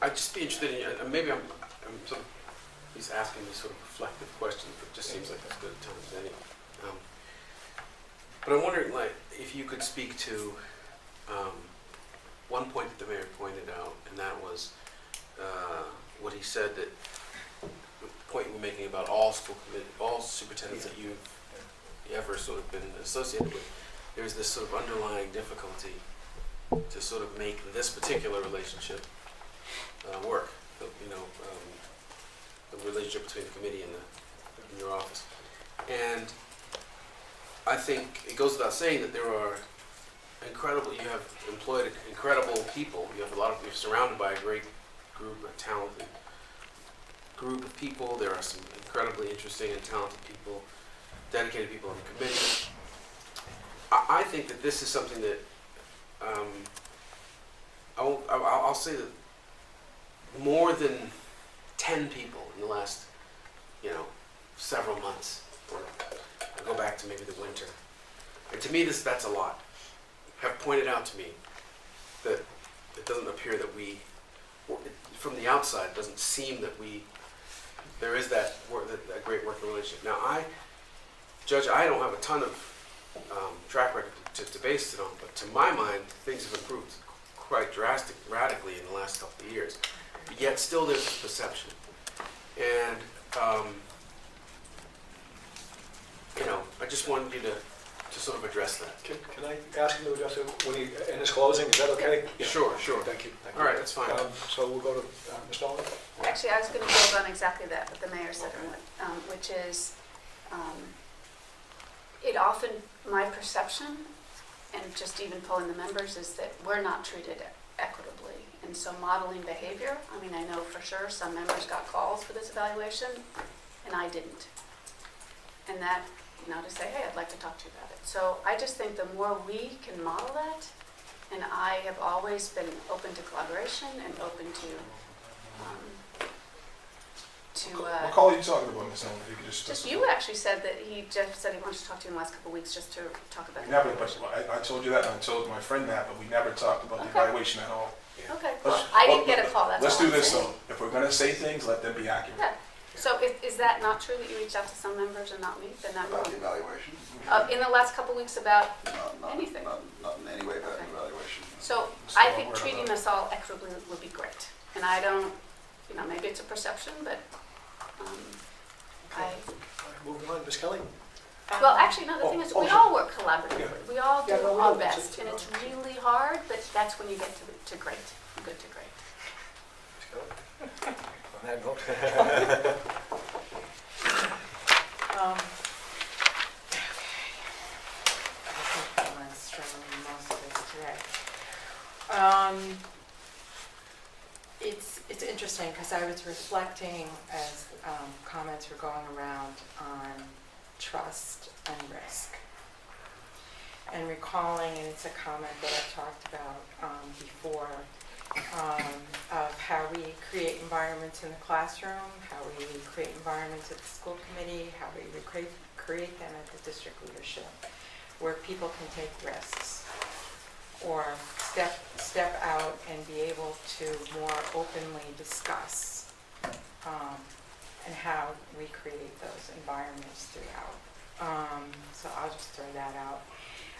I'd just be interested in, maybe I'm sort of, he's asking me sort of reflective questions, but it just seems like that's good at times anyway. But I'm wondering, like, if you could speak to one point that the mayor pointed out, and that was what he said, that the point you were making about all school committee, all superintendents that you've ever sort of been associated with, there's this sort of underlying difficulty to sort of make this particular relationship work. The relationship between the committee and your office. And I think it goes without saying that there are you have employed incredible people. You have you're surrounded by a great group, a talented group of people. There are some incredibly interesting and talented people, dedicated people on the committee. I think that this is something that I'll say that more than 10 people in the last, several months, or I'll go back to maybe the winter, and to me that's a lot, have pointed out to me that it doesn't appear that from the outside, it doesn't seem that there is that great working relationship. Now, Judge, I don't have a ton of track record to base it on, but to my mind, things have improved quite radically in the last couple of years. But yet, still, there's this perception, and I just wanted you to sort of address that. Can I ask him to address it in his closing? Is that okay? Yeah. Sure. Thank you. All right, that's fine. So we'll go to Ms. Nolan. Actually, I was going to build on exactly that, what the mayor said, which is it often, my perception, and just even polling the members, is that we're not treated equitably. And so modeling behavior, I mean, I know for sure some members got calls for this evaluation, and I didn't. And that, to say, hey, I'd like to talk to you about it. So I just think the more we can model that, and I have always been open to collaboration and open to What call are you talking about, Ms. Owen? If you could just just specify. you actually said that Jeff said he wanted to talk to you in the last couple of weeks just to talk about We the never, evaluation. but I told you that, and I told my friend that, but we never talked about the Okay. evaluation at all. Okay, Let's- well, I didn't get a call, that's Let's all do I'm this saying. though. If we're gonna say things, let them be accurate. Yeah, so is that not true that you reached out to some members and not me? Then I'm About the wrong. evaluation? In the last couple of weeks about, Not anything. Not in any way about the Okay. evaluation. so So I what think we're treating about. us all equitably would be great. And I don't, maybe it's a perception, but All right, moving on, Ms. Kelly? well, actually, no, the thing is, we sure. all work collaboratively. We all do Yeah, no, we our know. It's- best, and it's really hard, but that's when you get to great, good to great. Ms. Kelly? On that note. I think I'm struggling most of this today. It's interesting because I was reflecting as comments were going around on trust and risk. And recalling, and it's a comment that I've talked about before, of how we create environments in the classroom, how we create environments at the school committee, how we create them at the district leadership, where people can take risks or step out and be able to more openly discuss and how we create those environments throughout. So I'll just throw that out.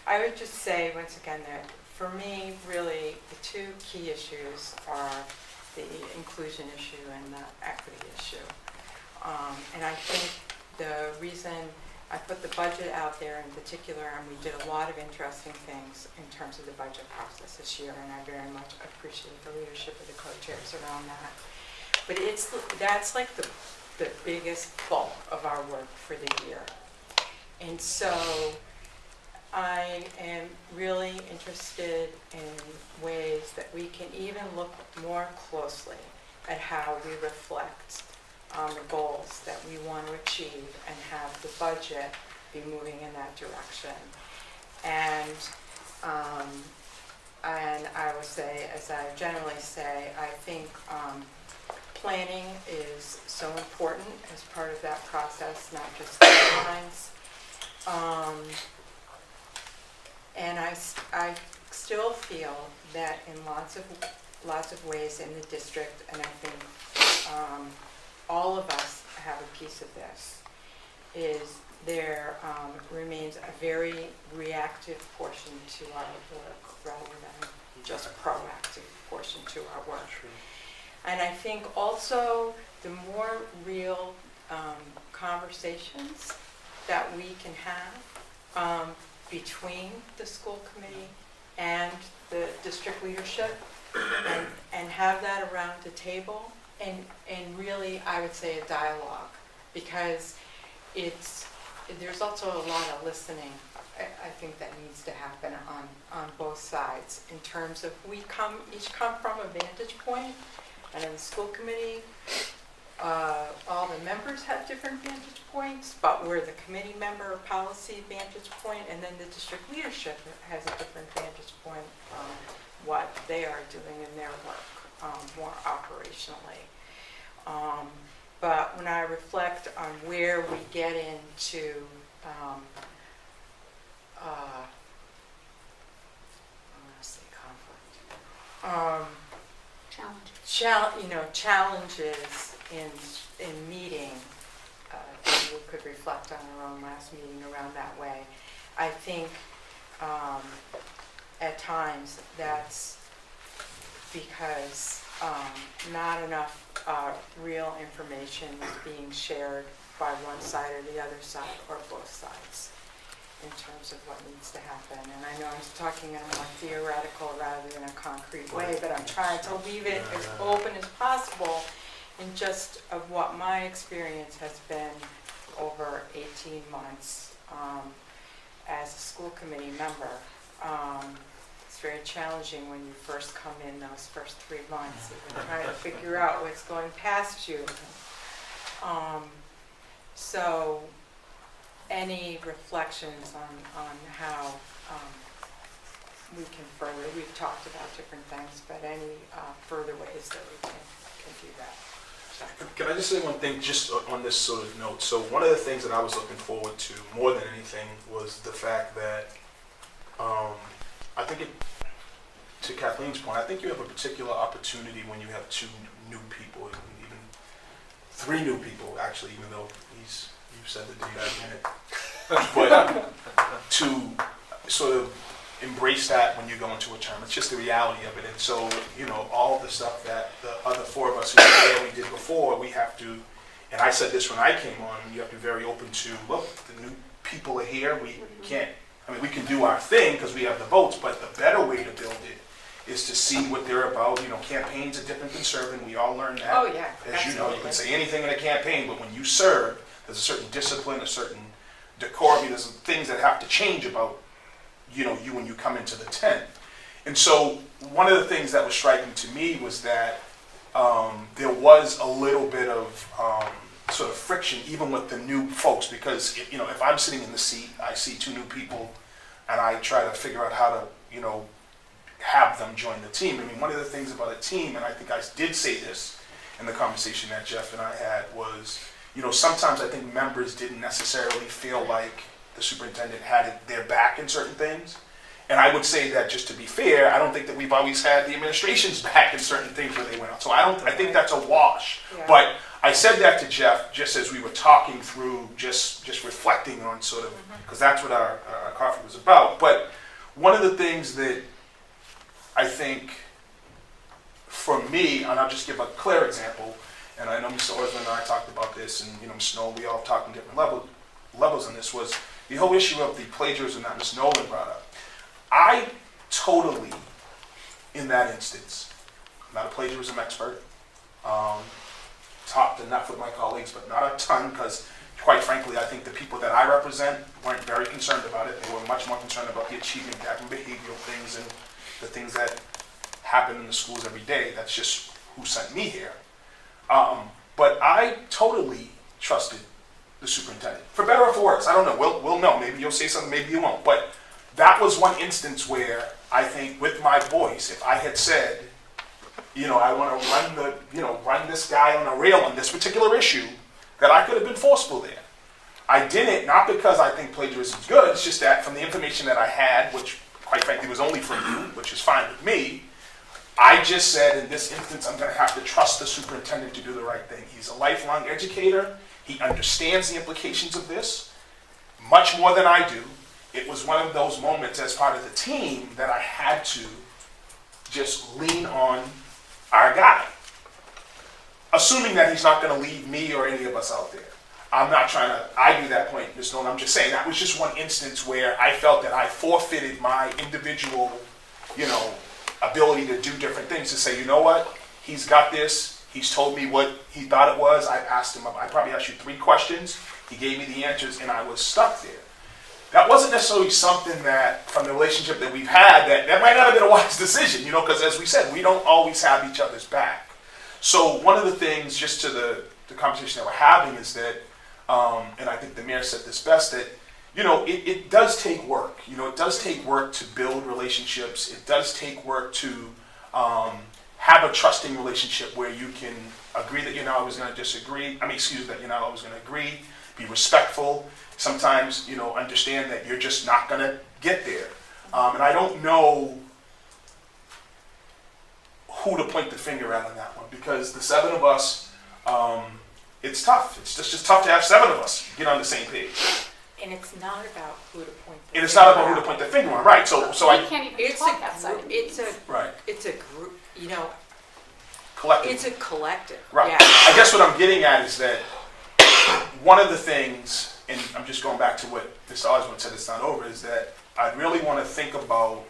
I would just say, once again, that for me, really, the two key issues are the inclusion issue and the equity issue. And I think the reason I put the budget out there in particular, and we did a lot of interesting things in terms of the budget process this year, and I very much appreciate the leadership of the co-chairs around that. But that's like the biggest bulk of our work for the year. And so I am really interested in ways that we can even look more closely at how we reflect on the goals that we want to achieve and have the budget be moving in that direction. And I will say, as I generally say, I think planning is so important as part of that process, not just deadlines. And I still feel that in lots of ways in the district, and I think all of us have a piece of this, is there remains a very reactive portion to our work rather than just proactive portion to our work. And I think also the more real conversations that we can have between the school committee and the district leadership and have that around the table and really, I would say, a dialogue, because there's also a lot of listening, I think, that needs to happen on both sides in terms of each come from a vantage point, and in the school committee, all the members have different vantage points, but we're the committee member policy vantage point, and then the district leadership has a different vantage point on what they are doing in their work more operationally. But when I reflect on where we get into I'm going to say conflict. Challenges in meeting, we could reflect on our own last meeting around that way. I think at times that's because not enough real information is being shared by one side or the other side or both sides in terms of what needs to happen. And I know I'm talking in a more theoretical rather than a concrete way, but I'm trying to leave it as open as possible in just of what my experience has been over 18 months as a school committee member. It's very challenging when you first come in those first 3 months and you're trying to figure out what's going past you. So any reflections on how we can further, we've talked about different things, but any further ways that we can do that? Can I just say one thing just on this sort of note? So one of the things that I was looking forward to more than anything was the fact that I think to Kathleen's point, I think you have a particular opportunity when you have 2 new people, even 3 new people actually, even though you said that you had a minute, but to sort of embrace that when you go into a term. It's just the reality of it. And so, all the stuff that the other 4 of us who were there we did before, we have to, and I said this when I came on, you have to be very open to, look, the new people are here, we can't, we can do our thing because we have the votes, but the better way to build it is to see what they're about. Campaigns are different than serving. We all learn that. Oh, yeah, As you know, you can say anything in a campaign, but when you serve, there's a certain discipline, a certain decorum. There's things that have to change about you when you come into the tent. And so one of the things that was striking to me was that there was a little bit of sort of friction even with the new folks, because if I'm sitting in the seat, I see 2 new people and I try to figure out how to have them join the team. One of the things about a team, and I think I did say this in the conversation that Jeff and I had, was sometimes I think members didn't necessarily feel like the superintendent had their back in certain things. And I would say that, just to be fair, I don't think that we've always had the administration's back in certain things where they went out. So I think that's a wash. Yeah. But I said that to Jeff just as we were talking through, just reflecting on sort of, because that's what our coffee was about. But one of the things that I think for me, and I'll just give a clear example, and I know Mr. Osmond and I talked about this, and Ms. Nolan, we all talked on different levels on this, was the whole issue of the plagiarism that Ms. Nolan brought up. I totally, in that instance, I'm not a plagiarism expert, talked enough with my colleagues, but not a ton, because quite frankly, I think the people that I represent weren't very concerned about it. They were much more concerned about the achievement gap and behavioral things and the things that happen in the schools every day. That's just who sent me here. But I totally trusted the superintendent, for better or for worse. I don't know. We'll know. Maybe you'll say something, maybe you won't. But that was one instance where I think, with my voice, if I had said, I want to run this guy on a rail on this particular issue, that I could have been forceful there. I didn't, not because I think plagiarism is good. It's just that from the information that I had, which quite frankly was only from you, which is fine with me, I just said, in this instance, I'm going to have to trust the superintendent to do the right thing. He's a lifelong educator. He understands the implications of this much more than I do. It was one of those moments as part of the team that I had to just lean on our guy, assuming that he's not going to leave me or any of us out there. I'm not trying to argue that point, Ms. Nolan. I'm just saying that was just one instance where I felt that I forfeited my individual, ability to do different things, to say, you know what, he's got this. He's told me what he thought it was. I asked him, I probably asked you 3 questions. He gave me the answers, and I was stuck there. That wasn't necessarily something that, from the relationship that we've had, that might not have been a wise decision, because as we said, we don't always have each other's back. So one of the things, just to the conversation that we're having, is that, and I think the mayor said this best, that, it does take work. It does take work to build relationships. It does take work to have a trusting relationship where you can agree that you're not always going to disagree. That you're not always going to agree. Be respectful. Sometimes, understand that you're just not going to get there. And I don't know who to point the finger at on that one, because the 7 of us, it's tough. It's just tough to have 7 of us get on the same page. And it's not about who to point the And it's not about who to point the finger on, right? So We can't even talk outside of It's meetings. a group, collective. it's a collective. Right. Yeah. I guess what I'm getting at is that one of the things, and I'm just going back to what Mr. Osmond said, it's not over, is that I really want to think about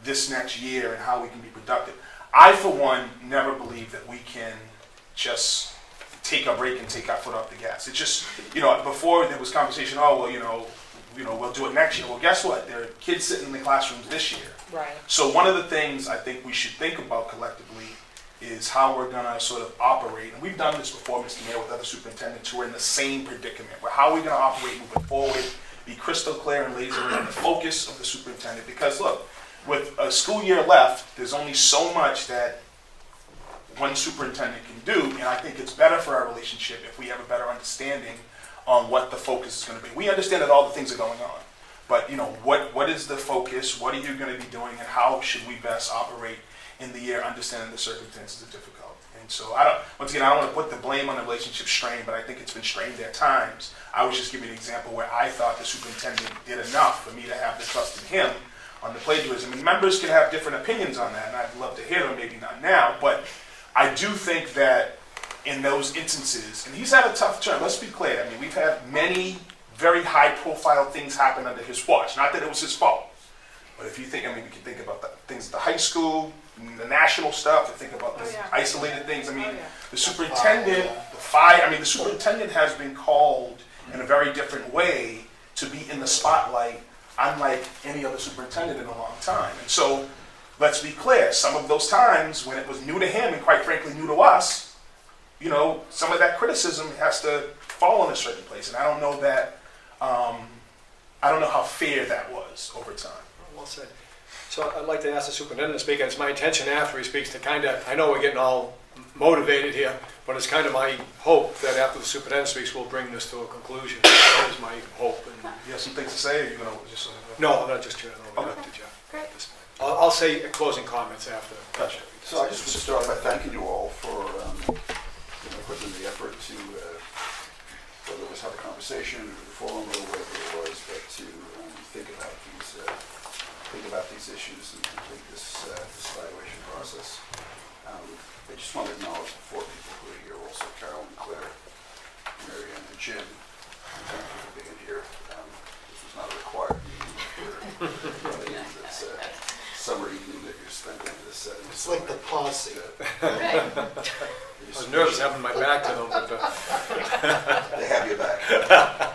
this next year and how we can be productive. I, for one, never believe that we can just take a break and take our foot off the gas. It's just, before there was conversation, we'll do it next year. Well, guess what? There are kids sitting in the classrooms this year. Right. So one of the things I think we should think about collectively is how we're gonna sort of operate. And we've done this before, Mr. Mayor, with other superintendents who are in the same predicament. Where how are we gonna operate moving forward, be crystal clear and laser in the focus of the superintendent? Because look, with a school year left, there's only so much that one superintendent can do, and I think it's better for our relationship if we have a better understanding on what the focus is gonna be. We understand that all the things are going on, but what is the focus, what are you gonna be doing, and how should we best operate in the year, understanding the circumstances are difficult. And so once again, I don't wanna put the blame on the relationship strain, but I think it's been strained at times. I was just giving an example where I thought the superintendent did enough for me to have the trust in him on the plagiarism. And members can have different opinions on that, and I'd love to hear them, maybe not now, but I do think that in those instances, and he's had a tough term, let's be clear. I mean, we've had many very high-profile things happen under his watch. Not that it was his fault, but if you think, we can think about the things at the high school, the national stuff, and think about the isolated things. The superintendent, the superintendent has been called in a very different way to be in the spotlight, unlike any other superintendent in a long time. And so, let's be clear, some of those times when it was new to him and quite frankly new to us, some of that criticism has to fall in a certain place. And I don't know that, I don't know how fair that was over time. Well said. So I'd like to ask the superintendent to speak, and it's my intention after he speaks to I know we're getting all motivated here, but it's kind of my hope that after the superintendent speaks, we'll bring this to a conclusion. That is my hope. And You have some things to say, or you're going to just... no, not just Chair, no, Okay. to Jeff. Great. I'll say closing comments after. Gotcha. So I just want to start by thanking you all for putting in the effort to, whether it was have a conversation or forum or whatever it was, but to think about these issues and complete this evaluation process. I just want to acknowledge the four people who are here, also Carol and Claire, Mary Ann and Jim. Thank you for being here. This was not a required meeting for this summer evening that you're spending in this setting. It's like the posse. I was nervous having my back to them, but They have your back.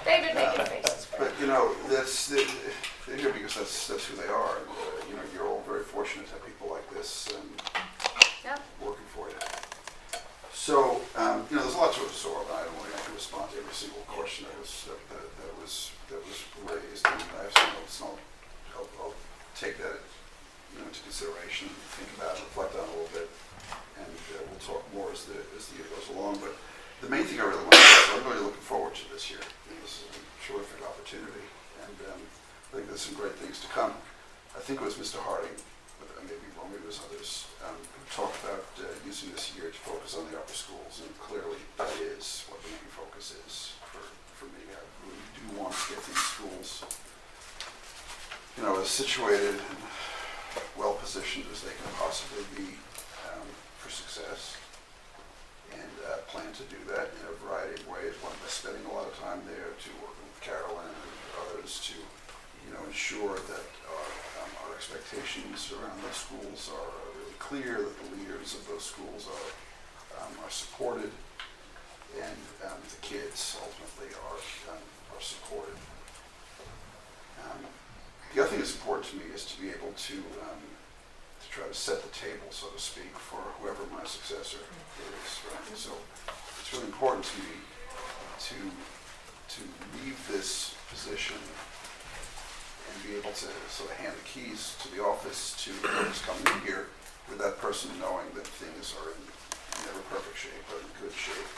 They've been making faces. But they're here because that's who they are. And, you're all very fortunate to have people like this Yep. working for you. So there's a lot to absorb. I don't want to respond to every single question that was raised. And I have some notes, and I'll take that into consideration, think about it, reflect on it a little bit, and we'll talk more as the year goes along. But the main thing I really want to say is I'm really looking forward to this year. This is a terrific opportunity, and I think there's some great things to come. I think it was Mr. Harding, but maybe it was others, who talked about using this year to focus on the upper schools, and clearly that is what the main focus is for me. I really do want to get these schools, as situated and well-positioned as they can possibly be for success, and plan to do that in a variety of ways. One by spending a lot of time there, to working with Carolyn and others to ensure that our expectations around those schools are really clear, that the leaders of those schools are supported, and the kids ultimately are supported. The other thing that's important to me is to be able to try to set the table, so to speak, for whoever my successor is. Right? So it's really important to me to leave this position and be able to sort of hand the keys to the office to whoever's coming in here, with that person knowing that things are in never perfect shape, but in good shape.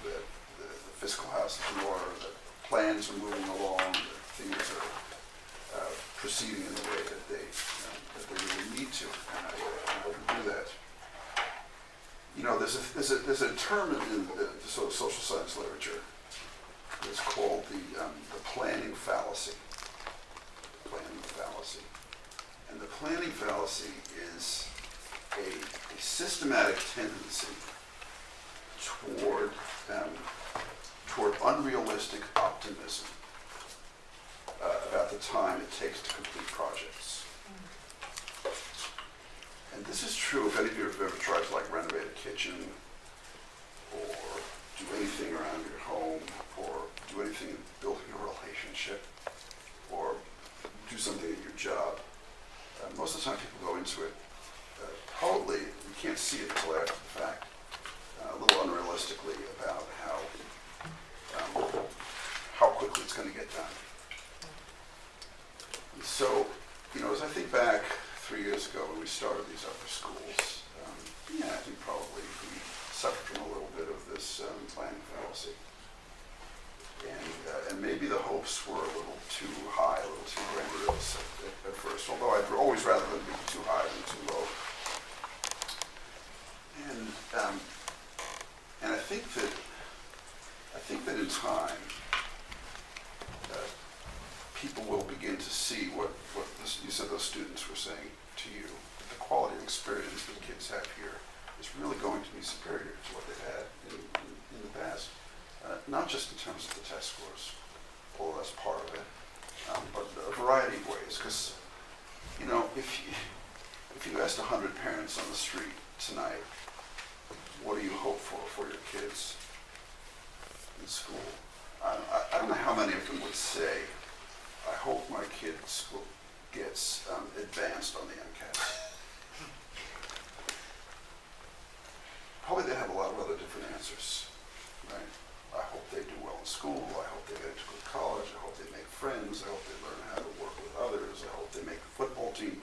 That the fiscal house is in order, that plans are moving along, that things are proceeding in the way that they really need to, and I can do that. There's a term in the sort of social science literature that's called the planning fallacy. And the planning fallacy is a systematic tendency toward unrealistic optimism about the time it takes to complete projects. And this is true if any of you have ever tried to renovate a kitchen or do anything around your home, or do anything in building a relationship, or do something at your job, most of the time people go into it, probably, you can't see it until after the fact, a little unrealistically about how quickly it's going to get done. And so, as I think back 3 years ago when we started these upper schools, I think probably we suffered from a little bit of this planning fallacy. And maybe the hopes were a little too high, a little too grandiose at first, although I'd always rather them be too high than too low. And I think that in time, people will begin to see what you said those students were saying to you. That the quality of experience that kids have here is really going to be superior to what they've had in the past. Not just in terms of the test scores, although that's part of it, but a variety of ways. Because, if you asked 100 parents on the street tonight, what do you hope for your kids in school? I don't know how many of them would say, I hope my kid's school gets advanced on the MCAS. Probably they have a lot of other different answers, right? I hope they do well in school. I hope they get into good college. I hope they make friends. I hope they learn how to work with others. I hope they make the football team.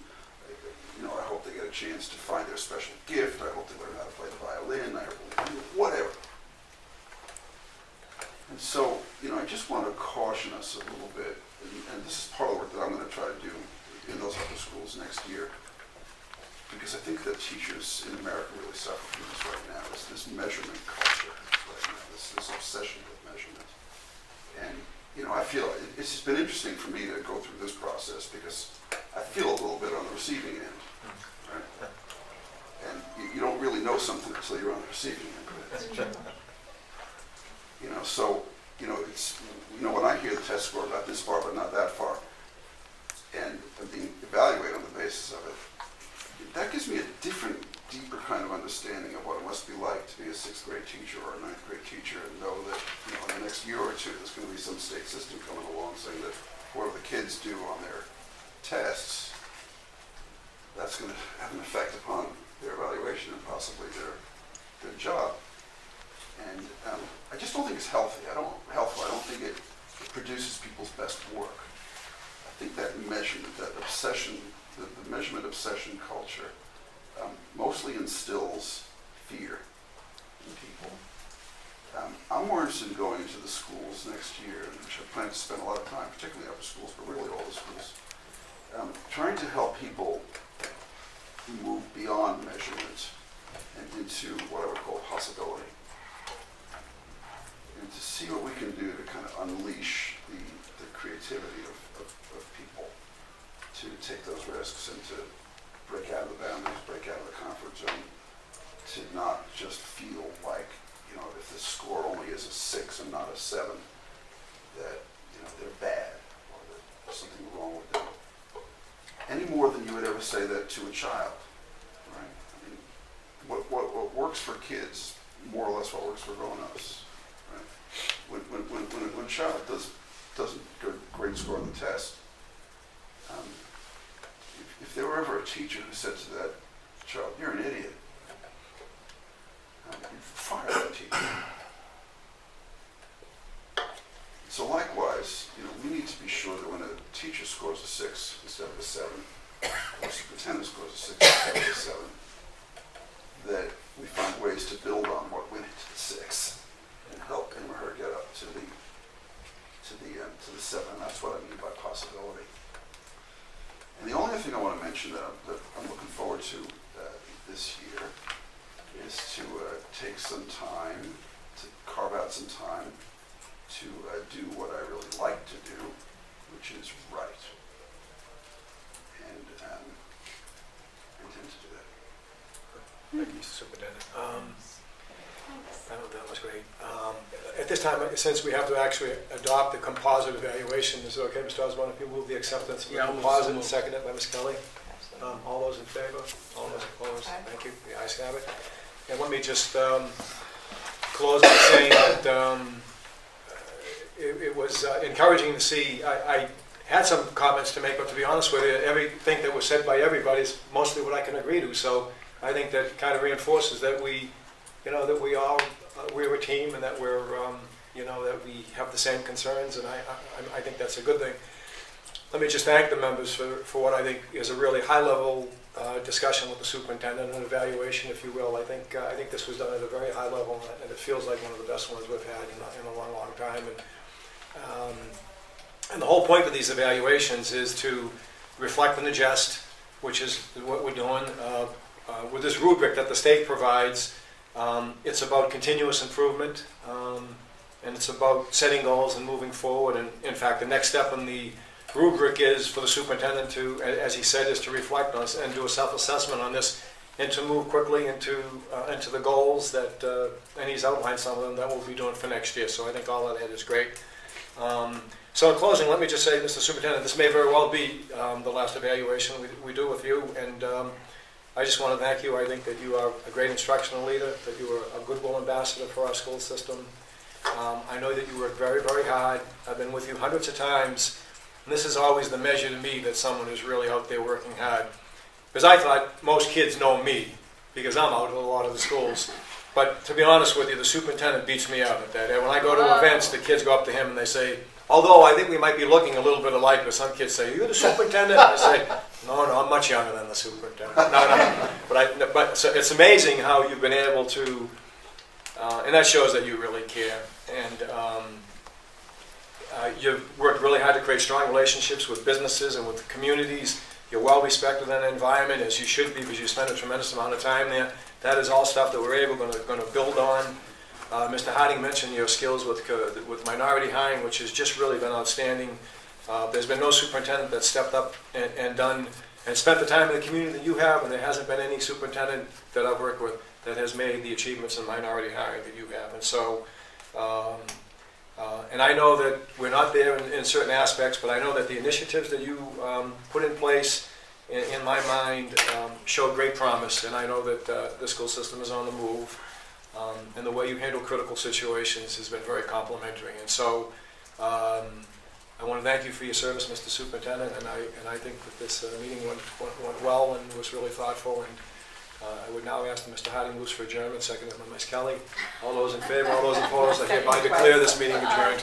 I hope they get a chance to find their special gift. I hope they learn how to play the violin. I hope whatever. And so, I just want to caution us a little bit, and this is part of the work that I'm going to try to do in those upper schools next year, because I think that teachers in America really suffer from this right now. This measurement culture right now, this obsession with measurement. And, I feel it's just been interesting for me to go through this process because I feel a little bit on the receiving end, right? And you don't really know something until you're on the receiving end of it. So, it's, when I hear the test score, not this far, but not that far, and I'm being evaluated on the basis of it, that gives me a different, deeper kind of understanding of what it must be like to be a 6th grade teacher or a 9th grade teacher and know that, in the next year or two, there's going to be some state system coming along saying that whatever the kids do on their tests, that's going to have an effect upon their evaluation and possibly their job. And I just don't think it's healthy. I don't think it produces people's best work. I think that measurement, that obsession, the measurement obsession culture mostly instills fear in people. I'm more interested in going into the schools next year, which I plan to spend a lot of time, particularly upper schools, but really all the schools, trying to help people move beyond measurement and into what I would call possibility. And to see what we can do to kind of unleash the creativity of people to take those risks and to break out of the boundaries, break out of the comfort zone, to not just feel like, if the score only is a 6 and not a 7, that, they're bad or that there's something wrong with them. Any more than you would ever say that to a child, right? I mean, what works for kids, more or less what works for grown-ups. When a child doesn't get a great score on the test, if there were ever a teacher who said to that child, "You're an idiot," you'd fire that teacher. So likewise, we need to be sure that when a teacher scores a 6 instead of a 7, or a superintendent scores a 6 instead of a 7, that we find ways to build on what went into the 6 and help him or her get up to the 7. That's what I mean by possibility. And the only other thing I want to mention that I'm looking forward to this year is to take some time, to carve out some time to do what I really like to do, which is write. And I intend to do that. Thank you, Mr. Superintendent. That was great. At this time, since we have to actually adopt the composite evaluation, is it okay, Mr. Osborne, if you move the acceptance of the composite and second it by Ms. Kelly? All those in favor? All those opposed? Aye. Thank you. The ayes have it. And let me just close by saying that it was encouraging to see. I had some comments to make, but to be honest with you, everything that was said by everybody is mostly what I can agree to. So I think that kind of reinforces that we're a team and that that we have the same concerns, and I think that's a good thing. Let me just thank the members for what I think is a really high-level discussion with the superintendent, an evaluation, if you will. I think this was done at a very high level, and it feels like one of the best ones we've had in a long, long time. And the whole point of these evaluations is to reflect and adjust, which is what we're doing. With this rubric that the state provides, it's about continuous improvement, and it's about setting goals and moving forward. And in fact, the next step in the rubric is for the superintendent to, as he said, is to reflect on this and do a self-assessment on this, and to move quickly into the goals that, and he's outlined some of them that we'll be doing for next year. So I think all of that is great. So in closing, let me just say, Mr. Superintendent, this may very well be the last evaluation we do with you, and I just want to thank you. I think that you are a great instructional leader, that you are a goodwill ambassador for our school system. I know that you work very, very hard. I've been with you hundreds of times. And this is always the measure to me that someone is really out there working hard. Because I thought most kids know me, because I'm out at a lot of the schools. But to be honest with you, the superintendent beats me out at that. And when I go to events, the kids go up to him and they say, although I think we might be looking a little bit alike, but some kids say, "You're the superintendent?" And I say, no, I'm much younger than the superintendent. No. But so it's amazing how you've been able to, and that shows that you really care. And you've worked really hard to create strong relationships with businesses and with communities. You're well respected in that environment, as you should be, because you spend a tremendous amount of time there. That is all stuff that we're going to build on. Mr. Harding mentioned your skills with minority hiring, which has just really been outstanding. There's been no superintendent that stepped up and done and spent the time in the community that you have, and there hasn't been any superintendent that I've worked with that has made the achievements in minority hiring that you have. And so, and I know that we're not there in certain aspects, but I know that the initiatives that you put in place, in my mind, show great promise, and I know that the school system is on the move. And the way you handle critical situations has been very complimentary. And so I want to thank you for your service, Mr. Superintendent, and I think that this meeting went well and was really thoughtful. And I would now ask Mr. Harding moves for adjournment, seconded by Ms. Kelly. All those in favor, all those opposed, I hereby declare this meeting adjourned.